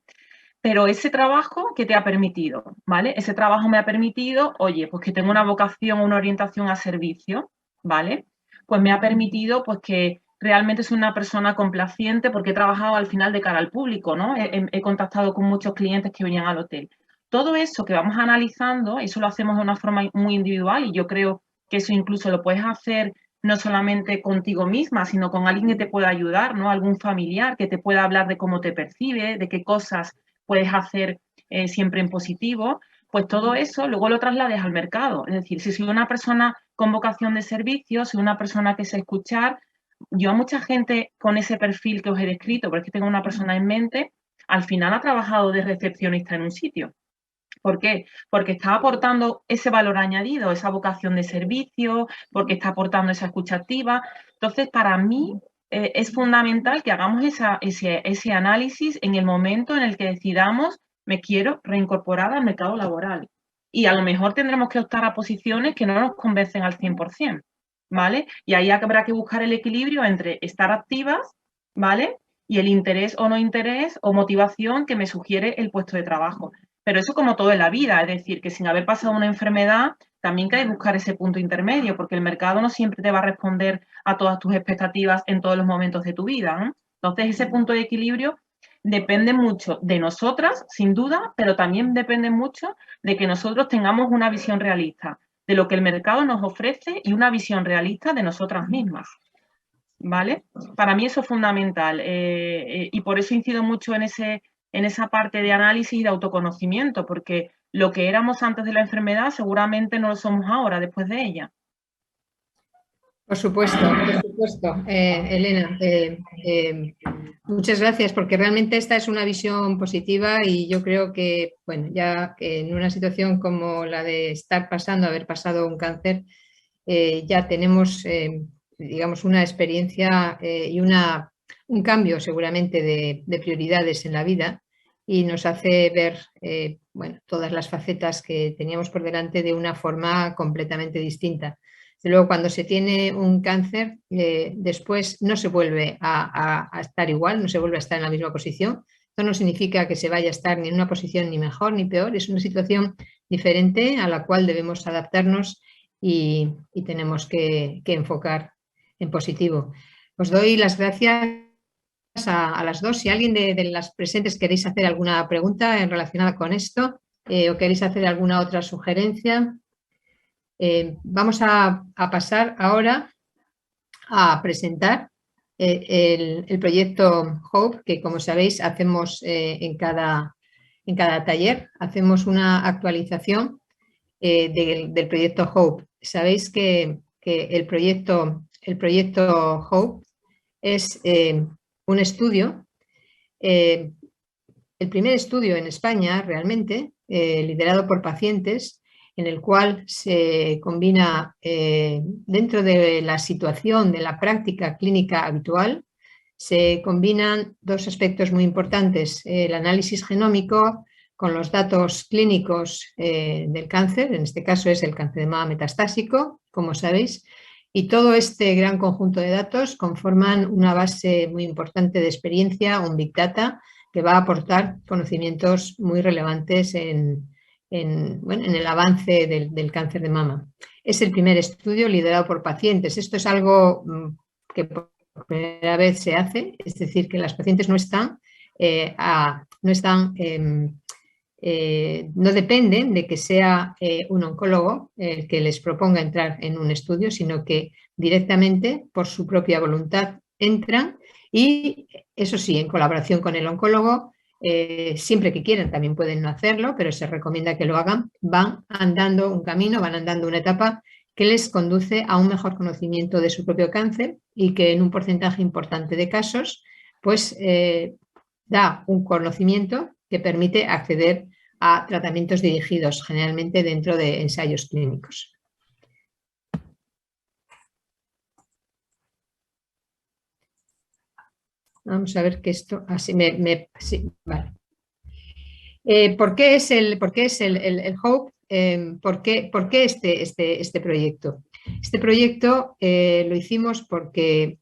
Speaker 4: Pero ese trabajo, ¿qué te ha permitido? ¿Vale? Ese trabajo me ha permitido, oye, pues que tengo una vocación, una orientación a servicio, ¿vale? Pues me ha permitido pues que realmente soy una persona complaciente porque he trabajado al final de cara al público, ¿no? He contactado con muchos clientes que venían al hotel. Todo eso que vamos analizando, eso lo hacemos de una forma muy individual y yo creo que eso incluso lo puedes hacer no solamente contigo misma, sino con alguien que te pueda ayudar, ¿no? Algún familiar que te pueda hablar de cómo te percibe, de qué cosas puedes hacer siempre en positivo, pues todo eso luego lo traslades al mercado. Es decir, si soy una persona con vocación de servicio, soy una persona que sé escuchar, yo a mucha gente con ese perfil que os he descrito, porque es que tengo una persona en mente, al final ha trabajado de recepcionista en un sitio. ¿Por qué? Porque está aportando ese valor añadido, esa vocación de servicio, porque está aportando esa escucha activa. Entonces, para mí es fundamental que hagamos ese análisis en el momento en el que decidamos me quiero reincorporar al mercado laboral. Y a lo mejor tendremos que optar a posiciones que no nos convencen al 100%, ¿vale? Y ahí habrá que buscar el equilibrio entre estar activas, ¿vale? Y el interés o no interés o motivación que me sugiere el puesto de trabajo. Pero eso como todo en la vida, es decir, que sin haber pasado una enfermedad, también hay que buscar ese punto intermedio, porque el mercado no siempre te va a responder a todas tus expectativas en todos los momentos de tu vida, ¿no? Entonces, ese punto de equilibrio depende mucho de nosotras, sin duda, pero también depende mucho de que nosotros tengamos una visión realista de lo que el mercado nos ofrece y una visión realista de nosotras mismas, ¿vale? Para mí eso es fundamental y por eso incido mucho en esa parte de análisis y de autoconocimiento, porque lo que éramos antes de la enfermedad seguramente no lo somos ahora, después de ella.
Speaker 1: Por supuesto, Elena. Muchas gracias, porque realmente esta es una visión positiva y yo creo que, bueno, ya en una situación como la de haber pasado un cáncer, ya tenemos, digamos, una experiencia y un cambio seguramente de prioridades en la vida y nos hace ver, bueno, todas las facetas que teníamos por delante de una forma completamente distinta. Luego, cuando se tiene un cáncer, después no se vuelve a estar igual, no se vuelve a estar en la misma posición. Esto no significa que se vaya a estar ni en una posición ni mejor ni peor, es una situación diferente a la cual debemos adaptarnos y tenemos que enfocar en positivo. Os doy las gracias a las dos. Si alguien de las presentes queréis hacer alguna pregunta relacionada con esto o queréis hacer alguna otra sugerencia. Vamos a pasar ahora a presentar el proyecto HOPE, que como sabéis hacemos en cada taller, hacemos una actualización del proyecto HOPE. Sabéis que el proyecto HOPE es un estudio, el primer estudio en España realmente, liderado por pacientes, en el cual se combina dentro de la situación de la práctica clínica habitual, se combinan dos aspectos muy importantes, el análisis genómico con los datos clínicos del cáncer, en este caso es el cáncer de mama metastásico, como sabéis, y todo este gran conjunto de datos conforman una base muy importante de experiencia, un Big Data, que va a aportar conocimientos muy relevantes en el avance del cáncer de mama. Es el primer estudio liderado por pacientes. Esto es algo que por primera vez se hace, es decir, que las pacientes no dependen de que sea un oncólogo el que les proponga entrar en un estudio, sino que directamente, por su propia voluntad, entran y, eso sí, en colaboración con el oncólogo, siempre que quieran, también pueden no hacerlo, pero se recomienda que lo hagan, van andando un camino, van andando una etapa que les conduce a un mejor conocimiento de su propio cáncer y que en un porcentaje importante de casos, pues da un conocimiento que permite acceder a tratamientos dirigidos, generalmente dentro de ensayos clínicos. Vamos a ver que esto... Así sí, vale. ¿Por qué es el HOPE? ¿Por qué este proyecto? Este proyecto lo hicimos porque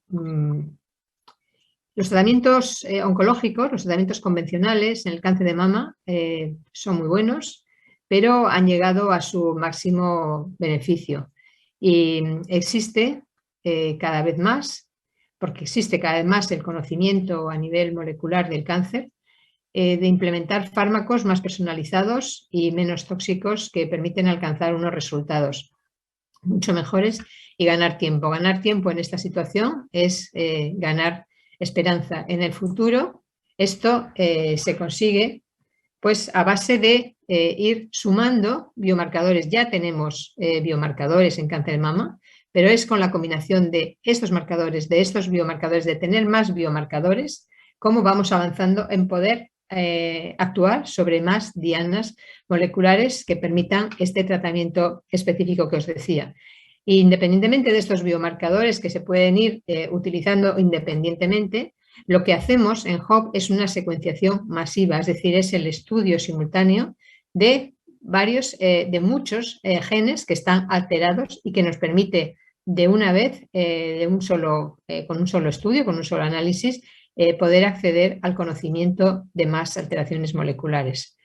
Speaker 1: los tratamientos oncológicos, los tratamientos convencionales en el cáncer de mama son muy buenos, pero han llegado a su máximo beneficio. Y existe cada vez más, porque existe cada vez más el conocimiento a nivel molecular del cáncer, de implementar fármacos más personalizados y menos tóxicos que permiten alcanzar unos resultados mucho mejores y ganar tiempo. Ganar tiempo en esta situación es ganar esperanza en el futuro. Esto se consigue pues a base de ir sumando biomarcadores. Ya tenemos biomarcadores en cáncer de mama, pero es con la combinación de estos marcadores, de estos biomarcadores, de tener más biomarcadores, cómo vamos avanzando en poder actuar sobre más dianas moleculares que permitan este tratamiento específico que os decía. Independientemente de estos biomarcadores que se pueden ir utilizando independientemente, lo que hacemos en HOP es una secuenciación masiva, es decir, es el estudio simultáneo de muchos genes que están alterados y que nos permite de una vez, con un solo estudio, con un solo análisis, poder acceder al conocimiento de más alteraciones moleculares.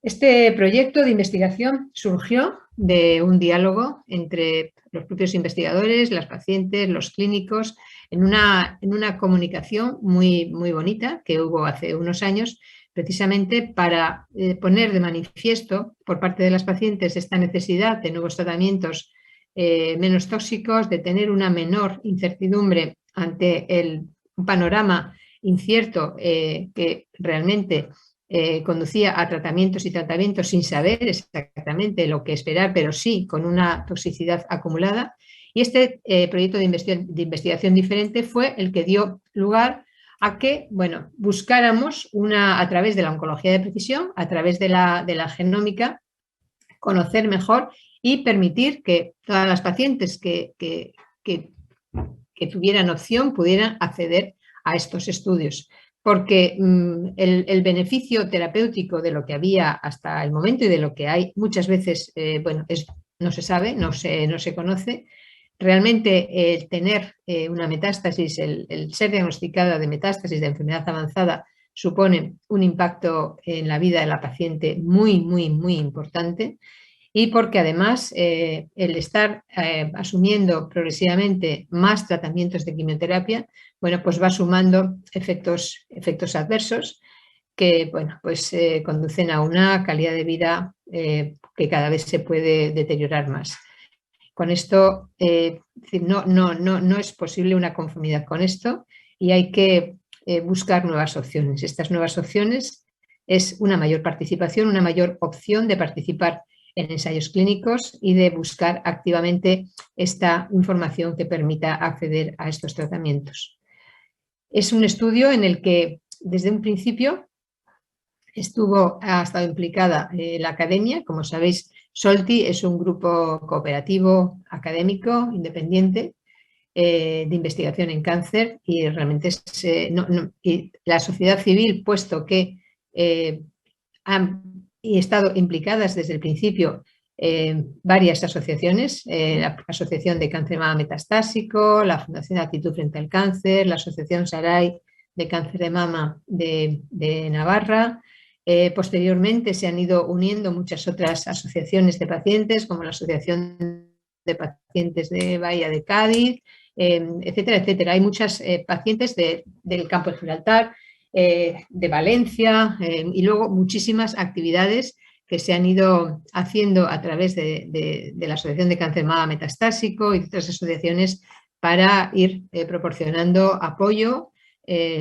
Speaker 1: Este proyecto de investigación surgió de un diálogo entre los propios investigadores, las pacientes, los clínicos, en una comunicación muy bonita que hubo hace unos años, precisamente para poner de manifiesto por parte de las pacientes esta necesidad de nuevos tratamientos menos tóxicos, de tener una menor incertidumbre ante un panorama incierto que realmente conducía a tratamientos y tratamientos sin saber exactamente lo que esperar, pero sí con una toxicidad acumulada. Y este proyecto de investigación diferente fue el que dio lugar a que, bueno, buscáramos a través de la oncología de precisión, a través de la genómica, conocer mejor y permitir que todas las pacientes que tuvieran opción pudieran acceder a estos estudios. Porque el beneficio terapéutico de lo que había hasta el momento y de lo que hay muchas veces, no se sabe, no se conoce. Realmente el tener una metástasis, el ser diagnosticada de metástasis de enfermedad avanzada supone un impacto en la vida de la paciente muy importante, y porque además el estar asumiendo progresivamente más tratamientos de quimioterapia, bueno, pues va sumando efectos adversos que, bueno, pues conducen a una calidad de vida que cada vez se puede deteriorar más. Con esto no es posible una conformidad con esto y hay que buscar nuevas opciones. Estas nuevas opciones es una mayor participación, una mayor opción de participar en ensayos clínicos y de buscar activamente esta información que permita acceder a estos tratamientos. Es un estudio en el que desde un principio ha estado implicada la academia. Como sabéis, SOLTI es un grupo cooperativo académico independiente de investigación en cáncer y realmente y la sociedad civil, puesto que han estado implicadas desde el principio varias asociaciones, la Asociación de Cáncer de Mama Metastásico, la Fundación Actitud Frente al Cáncer, la Asociación Sarai de Cáncer de Mama de Navarra. Posteriormente se han ido uniendo muchas otras asociaciones de pacientes, como la Asociación de Pacientes de Bahía de Cádiz, etcétera, etcétera. Hay muchas pacientes del campo de Gibraltar, de Valencia y luego muchísimas actividades que se han ido haciendo a través de la Asociación de Cáncer de Mama Metastásico y otras asociaciones para ir proporcionando apoyo,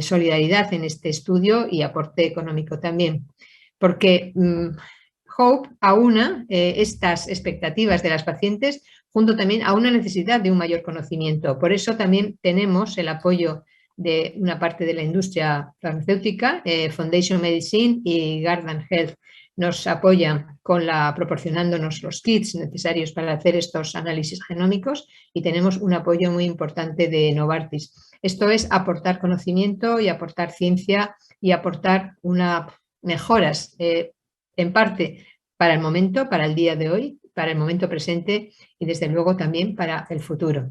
Speaker 1: solidaridad en este estudio y aporte económico también. Porque HOPE aúna estas expectativas de las pacientes junto también a una necesidad de un mayor conocimiento. Por eso también tenemos el apoyo de una parte de la industria farmacéutica, Foundation Medicine y Guardant Health nos apoyan proporcionándonos los kits necesarios para hacer estos análisis genómicos y tenemos un apoyo muy importante de Novartis. Esto es aportar conocimiento y aportar ciencia y aportar mejoras en parte para el momento, para el día de hoy, para el momento presente y desde luego también para el futuro.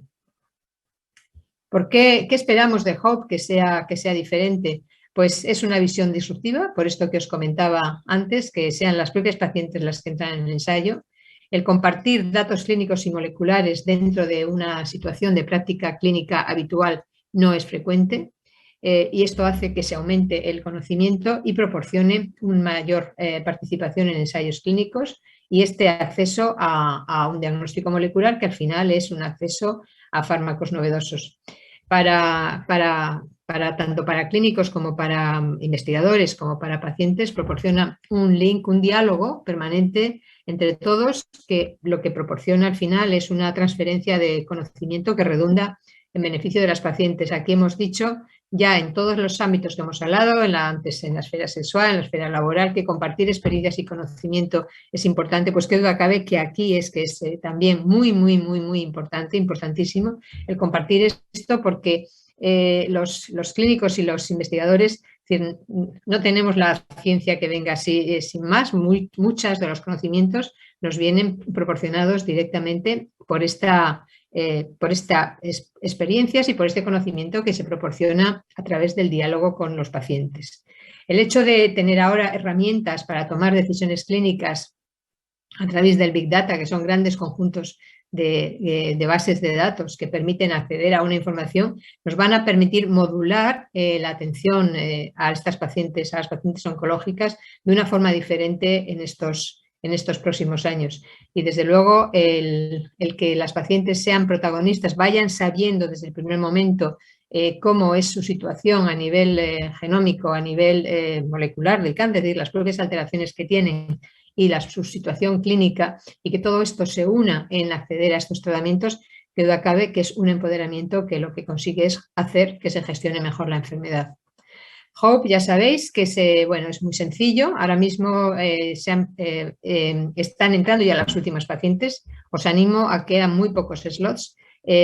Speaker 1: ¿Por qué esperamos de HOPE que sea diferente? Pues es una visión disruptiva, por esto que os comentaba antes, que sean las propias pacientes las que entran en el ensayo, el compartir datos clínicos y moleculares dentro de una situación de práctica clínica habitual no es frecuente y esto hace que se aumente el conocimiento y proporcione una mayor participación en ensayos clínicos y este acceso a un diagnóstico molecular que al final es un acceso a fármacos novedosos. Para tanto para clínicos como para investigadores, como para pacientes, proporciona un link, un diálogo permanente entre todos, que lo que proporciona al final es una transferencia de conocimiento que redunda en beneficio de las pacientes. Aquí hemos dicho ya en todos los ámbitos que hemos hablado, antes en la esfera sexual, en la esfera laboral, que compartir experiencias y conocimiento es importante, pues qué duda cabe que aquí es también muy importante, importantísimo el compartir esto, porque los clínicos y los investigadores, es decir, no tenemos la ciencia que venga así sin más, muchos de los conocimientos nos vienen proporcionados directamente por estas experiencias y por este conocimiento que se proporciona a través del diálogo con los pacientes. El hecho de tener ahora herramientas para tomar decisiones clínicas a través del Big Data, que son grandes conjuntos de bases de datos que permiten acceder a una información, nos van a permitir modular la atención a estas pacientes, a las pacientes oncológicas, de una forma diferente en estos próximos años. Y desde luego el que las pacientes sean protagonistas, vayan sabiendo desde el primer momento cómo es su situación a nivel genómico, a nivel molecular del cáncer, es decir, las propias alteraciones que tienen y su situación clínica, y que todo esto se una en acceder a estos tratamientos, que duda cabe que es un empoderamiento que lo que consigue es hacer que se gestione mejor la enfermedad. HOPE, ya sabéis que es muy sencillo. Ahora mismo están entrando ya las últimas pacientes. Os animo a que quedan muy pocos slots.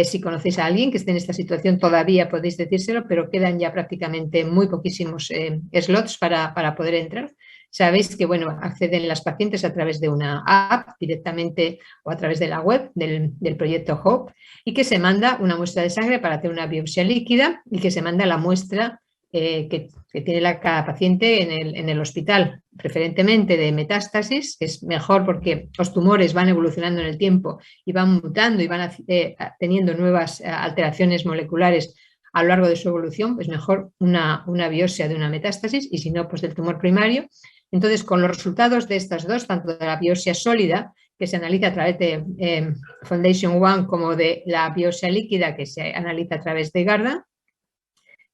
Speaker 1: Si conocéis a alguien que esté en esta situación, todavía podéis decírselo, pero quedan ya prácticamente muy poquísimos slots para poder entrar. Sabéis que acceden las pacientes a través de una app directamente o a través de la web del proyecto HOPE, y que se manda una muestra de sangre para hacer una biopsia líquida, y que se manda la muestra que tiene cada paciente en el hospital, preferentemente de metástasis, que es mejor porque los tumores van evolucionando en el tiempo y van mutando y van teniendo nuevas alteraciones moleculares a lo largo de su evolución, pues mejor una biopsia de una metástasis, y si no, pues del tumor primario. Entonces, con los resultados de estas dos, tanto de la biopsia sólida, que se analiza a través de Foundation One, como de la biopsia líquida, que se analiza a través de Garda,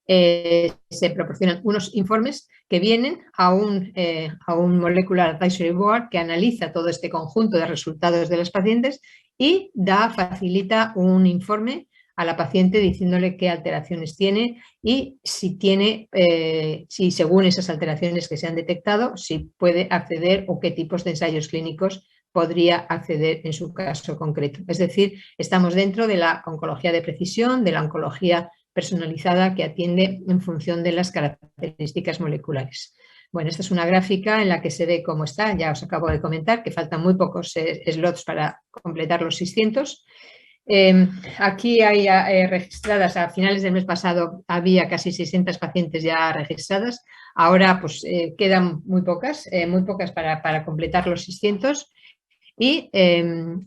Speaker 1: se proporcionan unos informes que vienen a un Molecular Advisory Board que analiza todo este conjunto de resultados de los pacientes y facilita un informe a la paciente diciéndole qué alteraciones tiene y si según esas alteraciones que se han detectado, si puede acceder o qué tipos de ensayos clínicos podría acceder en su caso concreto. Es decir, estamos dentro de la oncología de precisión, de la oncología personalizada que atiende en función de las características moleculares. Bueno, esta es una gráfica en la que se ve cómo está. Ya os acabo de comentar que faltan muy pocos slots para completar los 600. Aquí hay registradas, a finales del mes pasado había casi 600 pacientes ya registradas. Ahora pues quedan muy pocas para completar los 600. Y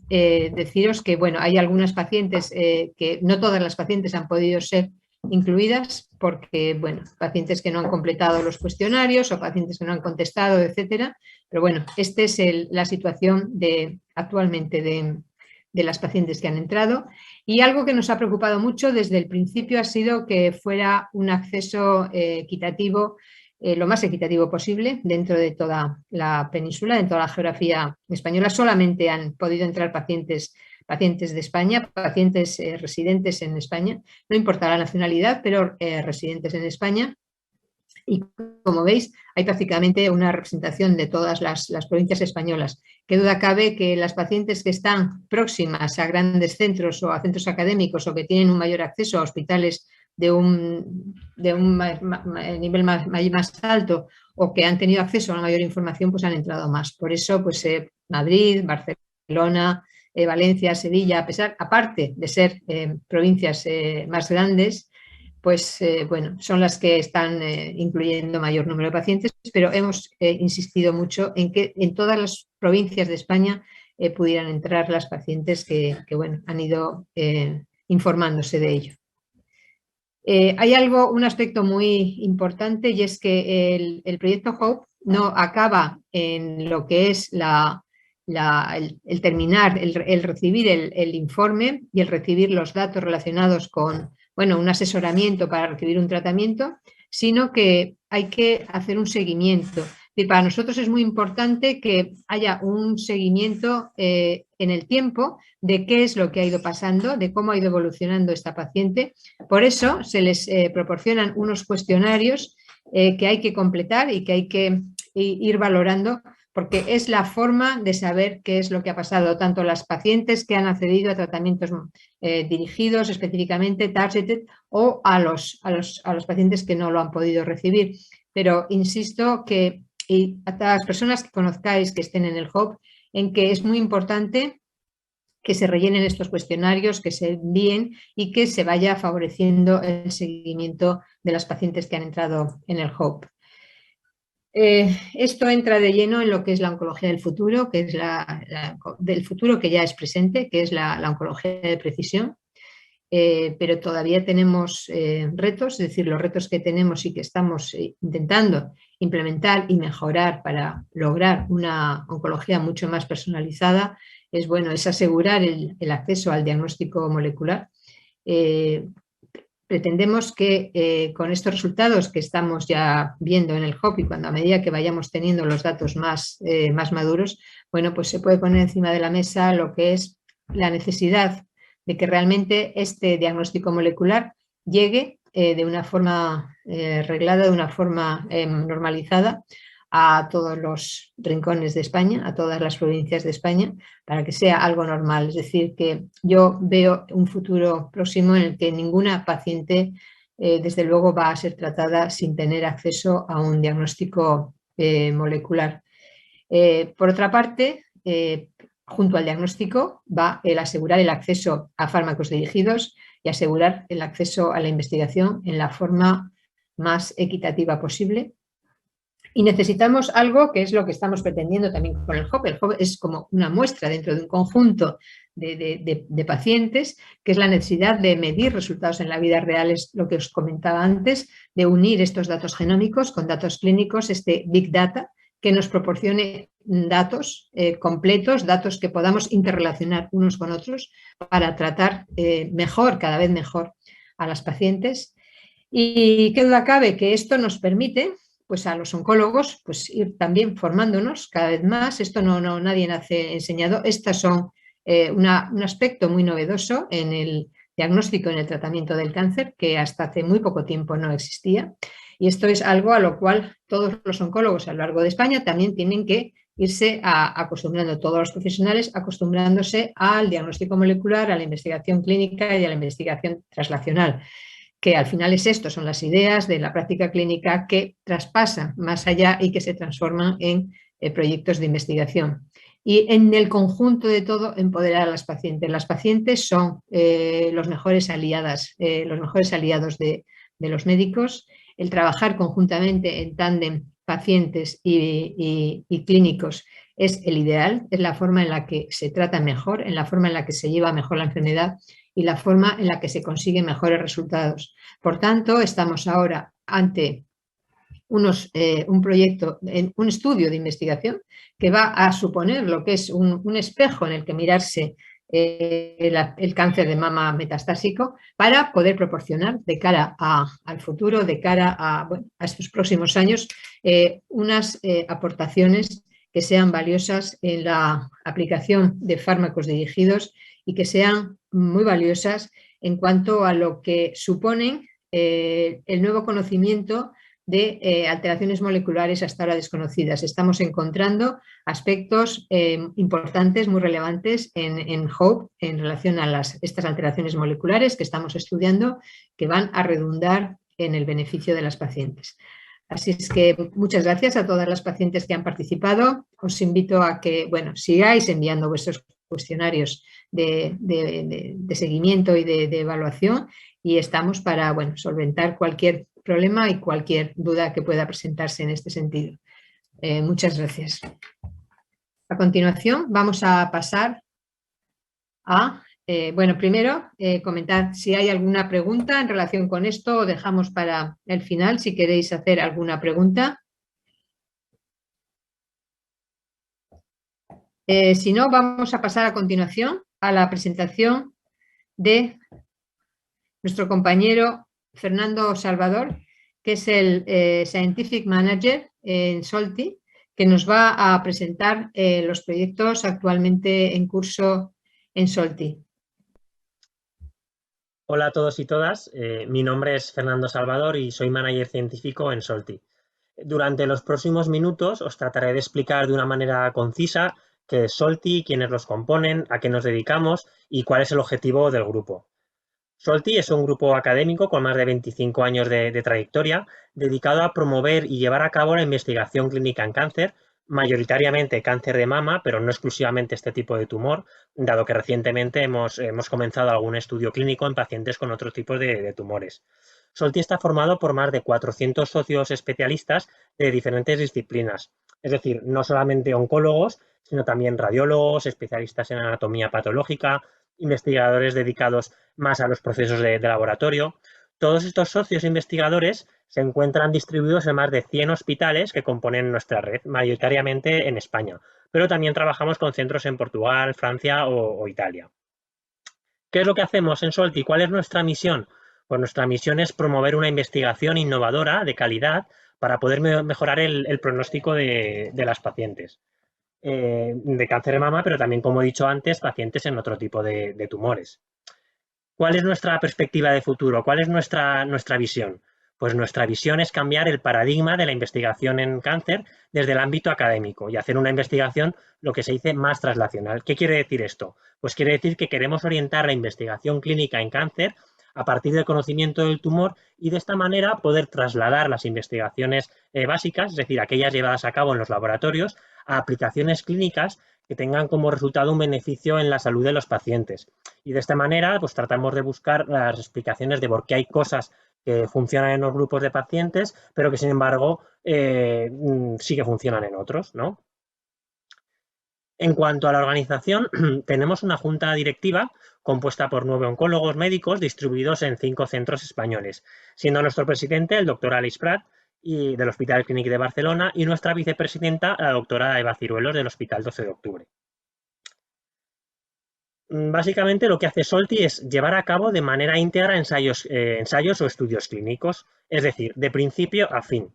Speaker 1: deciros que hay algunas pacientes que no todas las pacientes han podido ser incluidas porque, pacientes que no han completado los cuestionarios o pacientes que no han contestado, etcétera. Pero esta es la situación actualmente de las pacientes que han entrado. Y algo que nos ha preocupado mucho desde el principio ha sido que fuera un acceso equitativo, lo más equitativo posible dentro de toda la península, en toda la geografía española. Solamente han podido entrar pacientes de España, pacientes residentes en España, no importa la nacionalidad, pero residentes en España. Y como veis, hay prácticamente una representación de todas las provincias españolas. Qué duda cabe que las pacientes que están próximas a grandes centros o a centros académicos o que tienen un mayor acceso a hospitales de un nivel más alto o que han tenido acceso a una mayor información, pues han entrado más. Por eso, Madrid, Barcelona, Valencia, Sevilla, aparte de ser provincias más grandes, son las que están incluyendo mayor número de pacientes, pero hemos insistido mucho en que en todas las provincias de España pudieran entrar las pacientes que han ido informándose de ello. Hay un aspecto muy importante, y es que el proyecto HOPE no acaba en lo que es el terminar, el recibir el informe y el recibir los datos relacionados con bueno, un asesoramiento para recibir un tratamiento, sino que hay que hacer un seguimiento. Y para nosotros es muy importante que haya un seguimiento en el tiempo de qué es lo que ha ido pasando, de cómo ha ido evolucionando esta paciente. Por eso se les proporcionan unos cuestionarios que hay que completar y que hay que ir valorando, porque es la forma de saber qué es lo que ha pasado, tanto las pacientes que han accedido a tratamientos dirigidos específicamente, targeted, o a los pacientes que no lo han podido recibir. Pero insisto que y a todas las personas que conozcáis que estén en el hub, en que es muy importante que se rellenen estos cuestionarios, que se envíen y que se vaya favoreciendo el seguimiento de las pacientes que han entrado en el hub. Esto entra de lleno en lo que es la oncología del futuro, que es del futuro que ya es presente, que es la oncología de precisión. Pero todavía tenemos retos, es decir, los retos que tenemos y que estamos intentando implementar y mejorar para lograr una oncología mucho más personalizada, es asegurar el acceso al diagnóstico molecular. Pretendemos que con estos resultados que estamos ya viendo en el hub y cuando a medida que vayamos teniendo los datos más maduros, bueno, pues se puede poner encima de la mesa lo que es la necesidad de que realmente este diagnóstico molecular llegue de una forma reglada, de una forma normalizada a todos los rincones de España, a todas las provincias de España, para que sea algo normal. Es decir, que yo veo un futuro próximo en el que ninguna paciente, desde luego, va a ser tratada sin tener acceso a un diagnóstico molecular. Por otra parte, junto al diagnóstico va el asegurar el acceso a fármacos dirigidos y asegurar el acceso a la investigación en la forma más equitativa posible. Y necesitamos algo que es lo que estamos pretendiendo también con el hub. El hub es como una muestra dentro de un conjunto de pacientes, que es la necesidad de medir resultados en la vida real, es lo que os comentaba antes, de unir estos datos genómicos con datos clínicos, este Big Data, que nos proporcione datos completos, datos que podamos interrelacionar unos con otros para tratar mejor, cada vez mejor a las pacientes. Y qué duda cabe que esto nos permite, pues a los oncólogos, pues ir también formándonos cada vez más. Esto nadie nace enseñado. Estas son un aspecto muy novedoso en el diagnóstico, en el tratamiento del cáncer, que hasta hace muy poco tiempo no existía. Y esto es algo a lo cual todos los oncólogos a lo largo de España también tienen que irse acostumbrando, todos los profesionales acostumbrándose al diagnóstico molecular, a la investigación clínica y a la investigación translacional, que al final es esto, son las ideas de la práctica clínica que traspasan más allá y que se transforman en proyectos de investigación. Y en el conjunto de todo, empoderar a las pacientes. Las pacientes son los mejores aliados de los médicos. El trabajar conjuntamente en tándem pacientes y clínicos es el ideal, es la forma en la que se trata mejor, en la forma en la que se lleva mejor la enfermedad y la forma en la que se consiguen mejores resultados. Por tanto, estamos ahora ante un proyecto, un estudio de investigación que va a suponer lo que es un espejo en el que mirarse el cáncer de mama metastásico para poder proporcionar de cara al futuro, de cara a estos próximos años, unas aportaciones que sean valiosas en la aplicación de fármacos dirigidos y que sean muy valiosas en cuanto a lo que suponen el nuevo conocimiento de alteraciones moleculares hasta ahora desconocidas. Estamos encontrando aspectos importantes, muy relevantes en HOPE en relación a estas alteraciones moleculares que estamos estudiando, que van a redundar en el beneficio de las pacientes. Así es que muchas gracias a todas las pacientes que han participado. Os invito a que sigáis enviando vuestros cuestionarios de seguimiento y de evaluación, y estamos para solventar cualquier problema y cualquier duda que pueda presentarse en este sentido. Muchas gracias. A continuación vamos a pasar a, primero comentar si hay alguna pregunta en relación con esto, o dejamos para el final si queréis hacer alguna pregunta. Si no, vamos a pasar a continuación a la presentación de nuestro compañero Fernando Salvador, que es el Scientific Manager en Solti, que nos va a presentar los proyectos actualmente en curso en Solti.
Speaker 6: Hola a todos y todas, mi nombre es Fernando Salvador y soy manager científico en Solti. Durante los próximos minutos os trataré de explicar de una manera concisa qué es Solti, quiénes los componen, a qué nos dedicamos y cuál es el objetivo del grupo. Solti es un grupo académico con más de 25 años de trayectoria dedicado a promover y llevar a cabo la investigación clínica en cáncer, mayoritariamente cáncer de mama, pero no exclusivamente este tipo de tumor, dado que recientemente hemos comenzado algún estudio clínico en pacientes con otros tipos de tumores. Solti está formado por más de 400 socios especialistas de diferentes disciplinas, es decir, no solamente oncólogos, sino también radiólogos, especialistas en anatomía patológica, investigadores dedicados más a los procesos de laboratorio. Todos estos socios investigadores se encuentran distribuidos en más de 100 hospitales que componen nuestra red, mayoritariamente en España, pero también trabajamos con centros en Portugal, Francia o Italia. ¿Qué es lo que hacemos en Solti? ¿Cuál es nuestra misión? Pues nuestra misión es promover una investigación innovadora de calidad para poder mejorar el pronóstico de las pacientes de cáncer de mama, pero también, como he dicho antes, pacientes en otro tipo de tumores. ¿Cuál es nuestra perspectiva de futuro? ¿Cuál es nuestra visión? Pues nuestra visión es cambiar el paradigma de la investigación en cáncer desde el ámbito académico y hacer una investigación, lo que se dice, más translacional. ¿Qué quiere decir esto? Pues quiere decir que queremos orientar la investigación clínica en cáncer a partir del conocimiento del tumor y de esta manera poder trasladar las investigaciones básicas, es decir, aquellas llevadas a cabo en los laboratorios, a aplicaciones clínicas que tengan como resultado un beneficio en la salud de los pacientes. Y de esta manera, pues tratamos de buscar las explicaciones de por qué hay cosas que funcionan en los grupos de pacientes, pero que sin embargo sí que funcionan en otros, ¿no? En cuanto a la organización, tenemos una junta directiva compuesta por 9 oncólogos médicos distribuidos en 5 centros españoles, siendo nuestro presidente el doctor Aleix Prat y del Hospital Clínic de Barcelona y nuestra vicepresidenta la doctora Eva Ciruelos del Hospital 12 de Octubre. Básicamente lo que hace Solti es llevar a cabo de manera íntegra ensayos o estudios clínicos, es decir, de principio a fin.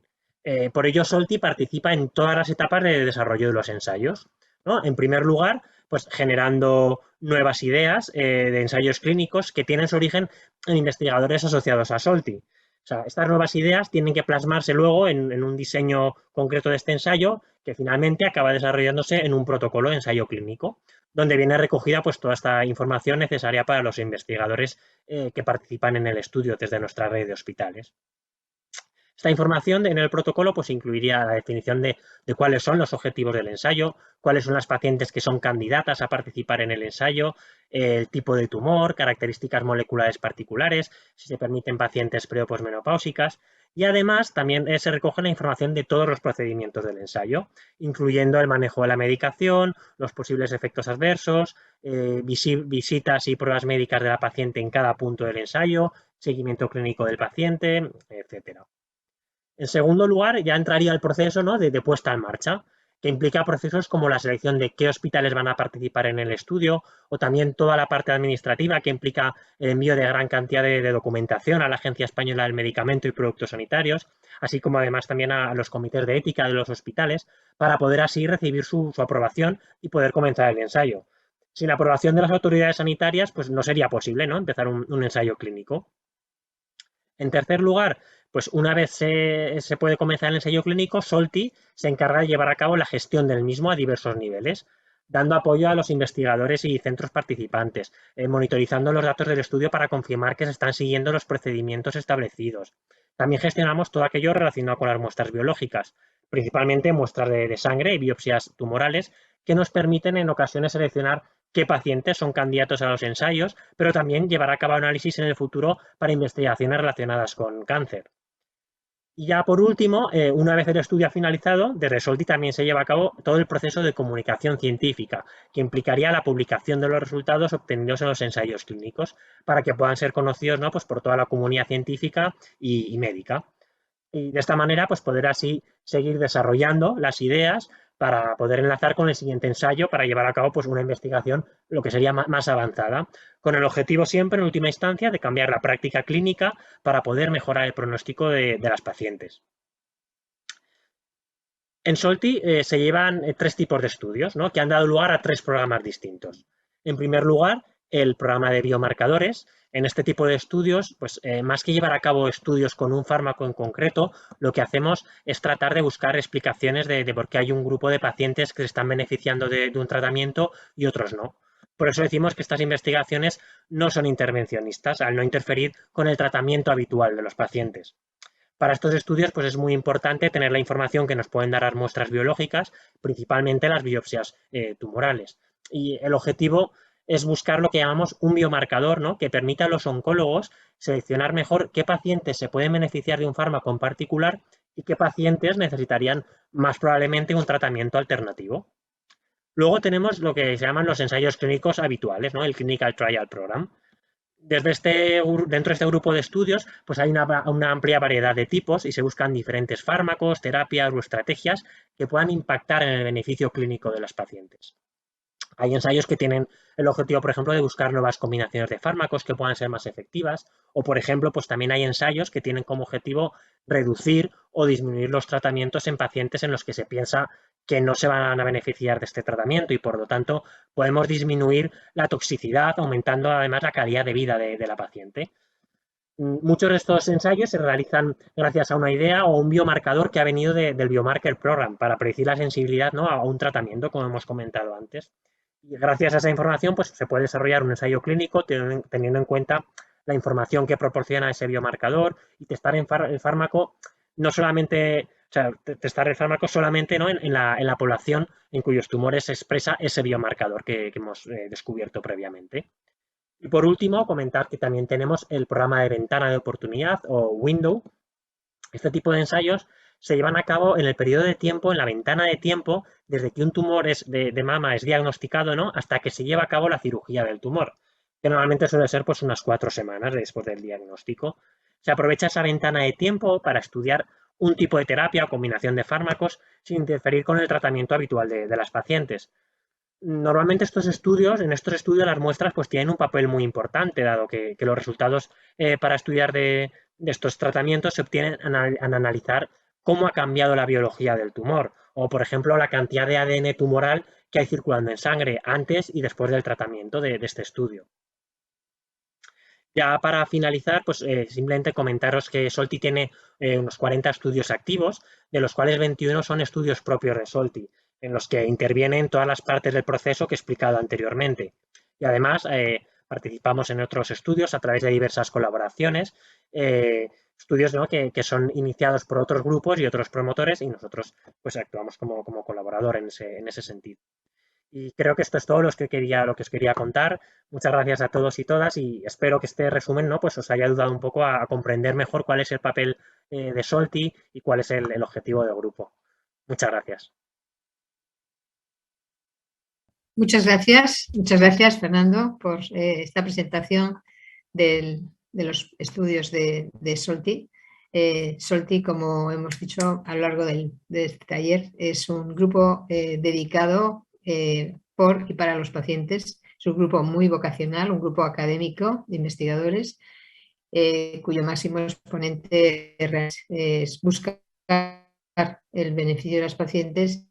Speaker 6: Por ello Solti participa en todas las etapas de desarrollo de los ensayos, ¿no? En primer lugar, pues generando nuevas ideas de ensayos clínicos que tienen su origen en investigadores asociados a Solti. O sea, estas nuevas ideas tienen que plasmarse luego en un diseño concreto de este ensayo que finalmente acaba desarrollándose en un protocolo de ensayo clínico, donde viene recogida pues toda esta información necesaria para los investigadores que participan en el estudio desde nuestra red de hospitales. Esta información en el protocolo pues incluiría la definición de cuáles son los objetivos del ensayo, cuáles son las pacientes que son candidatas a participar en el ensayo, el tipo de tumor, características moleculares particulares, si se permiten pacientes pre o posmenopáusicas, y además también se recoge la información de todos los procedimientos del ensayo, incluyendo el manejo de la medicación, los posibles efectos adversos, visitas y pruebas médicas de la paciente en cada punto del ensayo, seguimiento clínico del paciente, etcétera. En segundo lugar, ya entraría el proceso, ¿no?, de puesta en marcha, que implica procesos como la selección de qué hospitales van a participar en el estudio o también toda la parte administrativa que implica el envío de gran cantidad de documentación a la Agencia Española del Medicamento y Productos Sanitarios, así como además también a los comités de ética de los hospitales, para poder así recibir su aprobación y poder comenzar el ensayo. Sin la aprobación de las autoridades sanitarias, pues no sería posible, ¿no?, empezar un ensayo clínico. En tercer lugar, pues una vez se puede comenzar el ensayo clínico, Solti se encarga de llevar a cabo la gestión del mismo a diversos niveles, dando apoyo a los investigadores y centros participantes, monitorizando los datos del estudio para confirmar que se están siguiendo los procedimientos establecidos. También gestionamos todo aquello relacionado con las muestras biológicas, principalmente muestras de sangre y biopsias tumorales, que nos permiten en ocasiones seleccionar qué pacientes son candidatos a los ensayos, pero también llevar a cabo análisis en el futuro para investigaciones relacionadas con cáncer. Y ya por último, una vez el estudio ha finalizado, desde Solti también se lleva a cabo todo el proceso de comunicación científica, que implicaría la publicación de los resultados obtenidos en los ensayos clínicos, para que puedan ser conocidos, ¿no?, pues por toda la comunidad científica y médica. Y de esta manera, pues poder así seguir desarrollando las ideas para poder enlazar con el siguiente ensayo para llevar a cabo pues, una investigación lo que sería más avanzada, con el objetivo siempre, en última instancia, de cambiar la práctica clínica para poder mejorar el pronóstico de las pacientes. En SOLTI se llevan 3 tipos de estudios, ¿no?, que han dado lugar a 3 programas distintos. En primer lugar, el programa de biomarcadores. En este tipo de estudios, pues más que llevar a cabo estudios con un fármaco en concreto, lo que hacemos es tratar de buscar explicaciones de por qué hay un grupo de pacientes que se están beneficiando de un tratamiento y otros no. Por eso decimos que estas investigaciones no son intervencionistas, al no interferir con el tratamiento habitual de los pacientes. Para estos estudios pues es muy importante tener la información que nos pueden dar las muestras biológicas, principalmente las biopsias tumorales. Y el objetivo es buscar lo que llamamos un biomarcador, ¿no?, que permita a los oncólogos seleccionar mejor qué pacientes se pueden beneficiar de un fármaco en particular y qué pacientes necesitarían más probablemente un tratamiento alternativo. Luego tenemos lo que se llaman los ensayos clínicos habituales, ¿no?, el Clinical Trial Program. Dentro de este grupo de estudios pues hay una amplia variedad de tipos y se buscan diferentes fármacos, terapias o estrategias que puedan impactar en el beneficio clínico de los pacientes. Hay ensayos que tienen el objetivo, por ejemplo, de buscar nuevas combinaciones de fármacos que puedan ser más efectivas o, por ejemplo, pues también hay ensayos que tienen como objetivo reducir o disminuir los tratamientos en pacientes en los que se piensa que no se van a beneficiar de este tratamiento y, por lo tanto, podemos disminuir la toxicidad, aumentando además la calidad de vida de la paciente. Muchos de estos ensayos se realizan gracias a una idea o un biomarcador que ha venido del Biomarker Program para predecir la sensibilidad, ¿no?, a un tratamiento, como hemos comentado antes. Y gracias a esa información pues, se puede desarrollar un ensayo clínico teniendo en cuenta la información que proporciona ese biomarcador y testar el fármaco no solamente, o sea, testar el fármaco solamente, ¿no?, en la población en cuyos tumores se expresa ese biomarcador que hemos descubierto previamente. Y por último, comentar que también tenemos el programa de ventana de oportunidad o window. Este tipo de ensayos se llevan a cabo en el periodo de tiempo, en la ventana de tiempo, desde que un tumor de mama es diagnosticado, ¿no?, hasta que se lleva a cabo la cirugía del tumor, que normalmente suele ser pues, unas 4 semanas después del diagnóstico. Se aprovecha esa ventana de tiempo para estudiar un tipo de terapia o combinación de fármacos sin interferir con el tratamiento habitual de las pacientes. Normalmente en estos estudios las muestras pues tienen un papel muy importante, dado que los resultados para estudiar de estos tratamientos se obtienen al analizar cómo ha cambiado la biología del tumor o, por ejemplo, la cantidad de ADN tumoral que hay circulando en sangre antes y después del tratamiento de este estudio. Ya para finalizar, pues simplemente comentaros que SOLTI tiene unos 40 estudios activos, de los cuales 21 son estudios propios de SOLTI, en los que intervienen todas las partes del proceso que he explicado anteriormente. Y además participamos en otros estudios a través de diversas colaboraciones, estudios, ¿no?, que son iniciados por otros grupos y otros promotores y nosotros pues actuamos como colaborador en ese sentido. Y creo que esto es todo lo que os quería contar. Muchas gracias a todos y todas y espero que este resumen, ¿no?, pues os haya ayudado un poco a comprender mejor cuál es el papel de SOLTI y cuál es el objetivo del grupo. Muchas gracias.
Speaker 1: Muchas gracias Fernando por esta presentación de los estudios de SOLTI. SOLTI, como hemos dicho a lo largo de este taller, es un grupo dedicado por y para los pacientes. Es un grupo muy vocacional, un grupo académico de investigadores cuyo máximo exponente es buscar el beneficio de los pacientes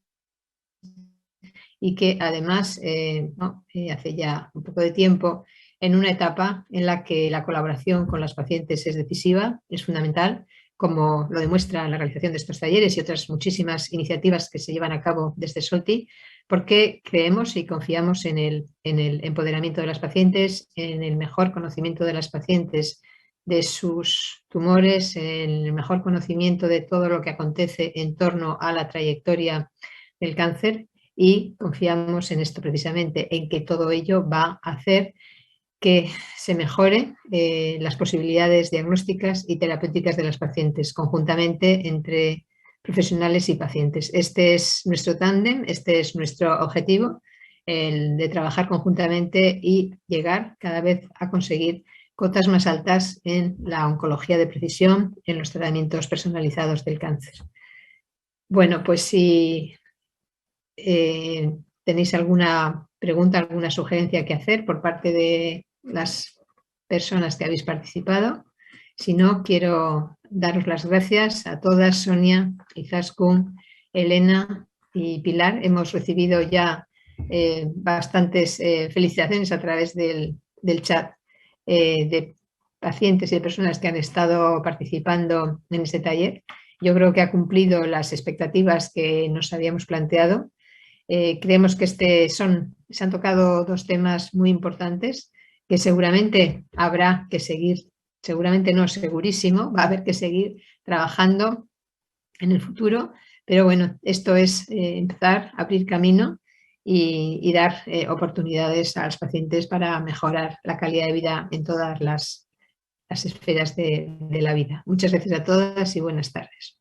Speaker 1: y que además hace ya un poco de tiempo en una etapa en la que la colaboración con los pacientes es decisiva, es fundamental, como lo demuestra la realización de estos talleres y otras muchísimas iniciativas que se llevan a cabo desde SOLTI, porque creemos y confiamos en el empoderamiento de las pacientes, en el mejor conocimiento de las pacientes de sus tumores, en el mejor conocimiento de todo lo que acontece en torno a la trayectoria del cáncer y confiamos en esto precisamente, en que todo ello va a hacer que se mejore las posibilidades diagnósticas y terapéuticas de las pacientes conjuntamente entre profesionales y pacientes. Este es nuestro tándem, este es nuestro objetivo, el de trabajar conjuntamente y llegar cada vez a conseguir cotas más altas en la oncología de precisión, en los tratamientos personalizados del cáncer. Bueno, pues si tenéis alguna pregunta, alguna sugerencia que hacer por parte de las personas que habéis participado. Si no, quiero daros las gracias a todas, Sonia, Izaskun, Elena y Pilar. Hemos recibido ya bastantes felicitaciones a través del chat de pacientes y de personas que han estado participando en este taller. Yo creo que ha cumplido las expectativas que nos habíamos planteado. Creemos que se han tocado dos temas muy importantes que seguramente habrá que seguir, seguramente no, segurísimo, va a haber que seguir trabajando en el futuro, pero bueno, esto es empezar a abrir camino y dar oportunidades a los pacientes para mejorar la calidad de vida en todas las esferas de la vida. Muchas gracias a todas y buenas tardes.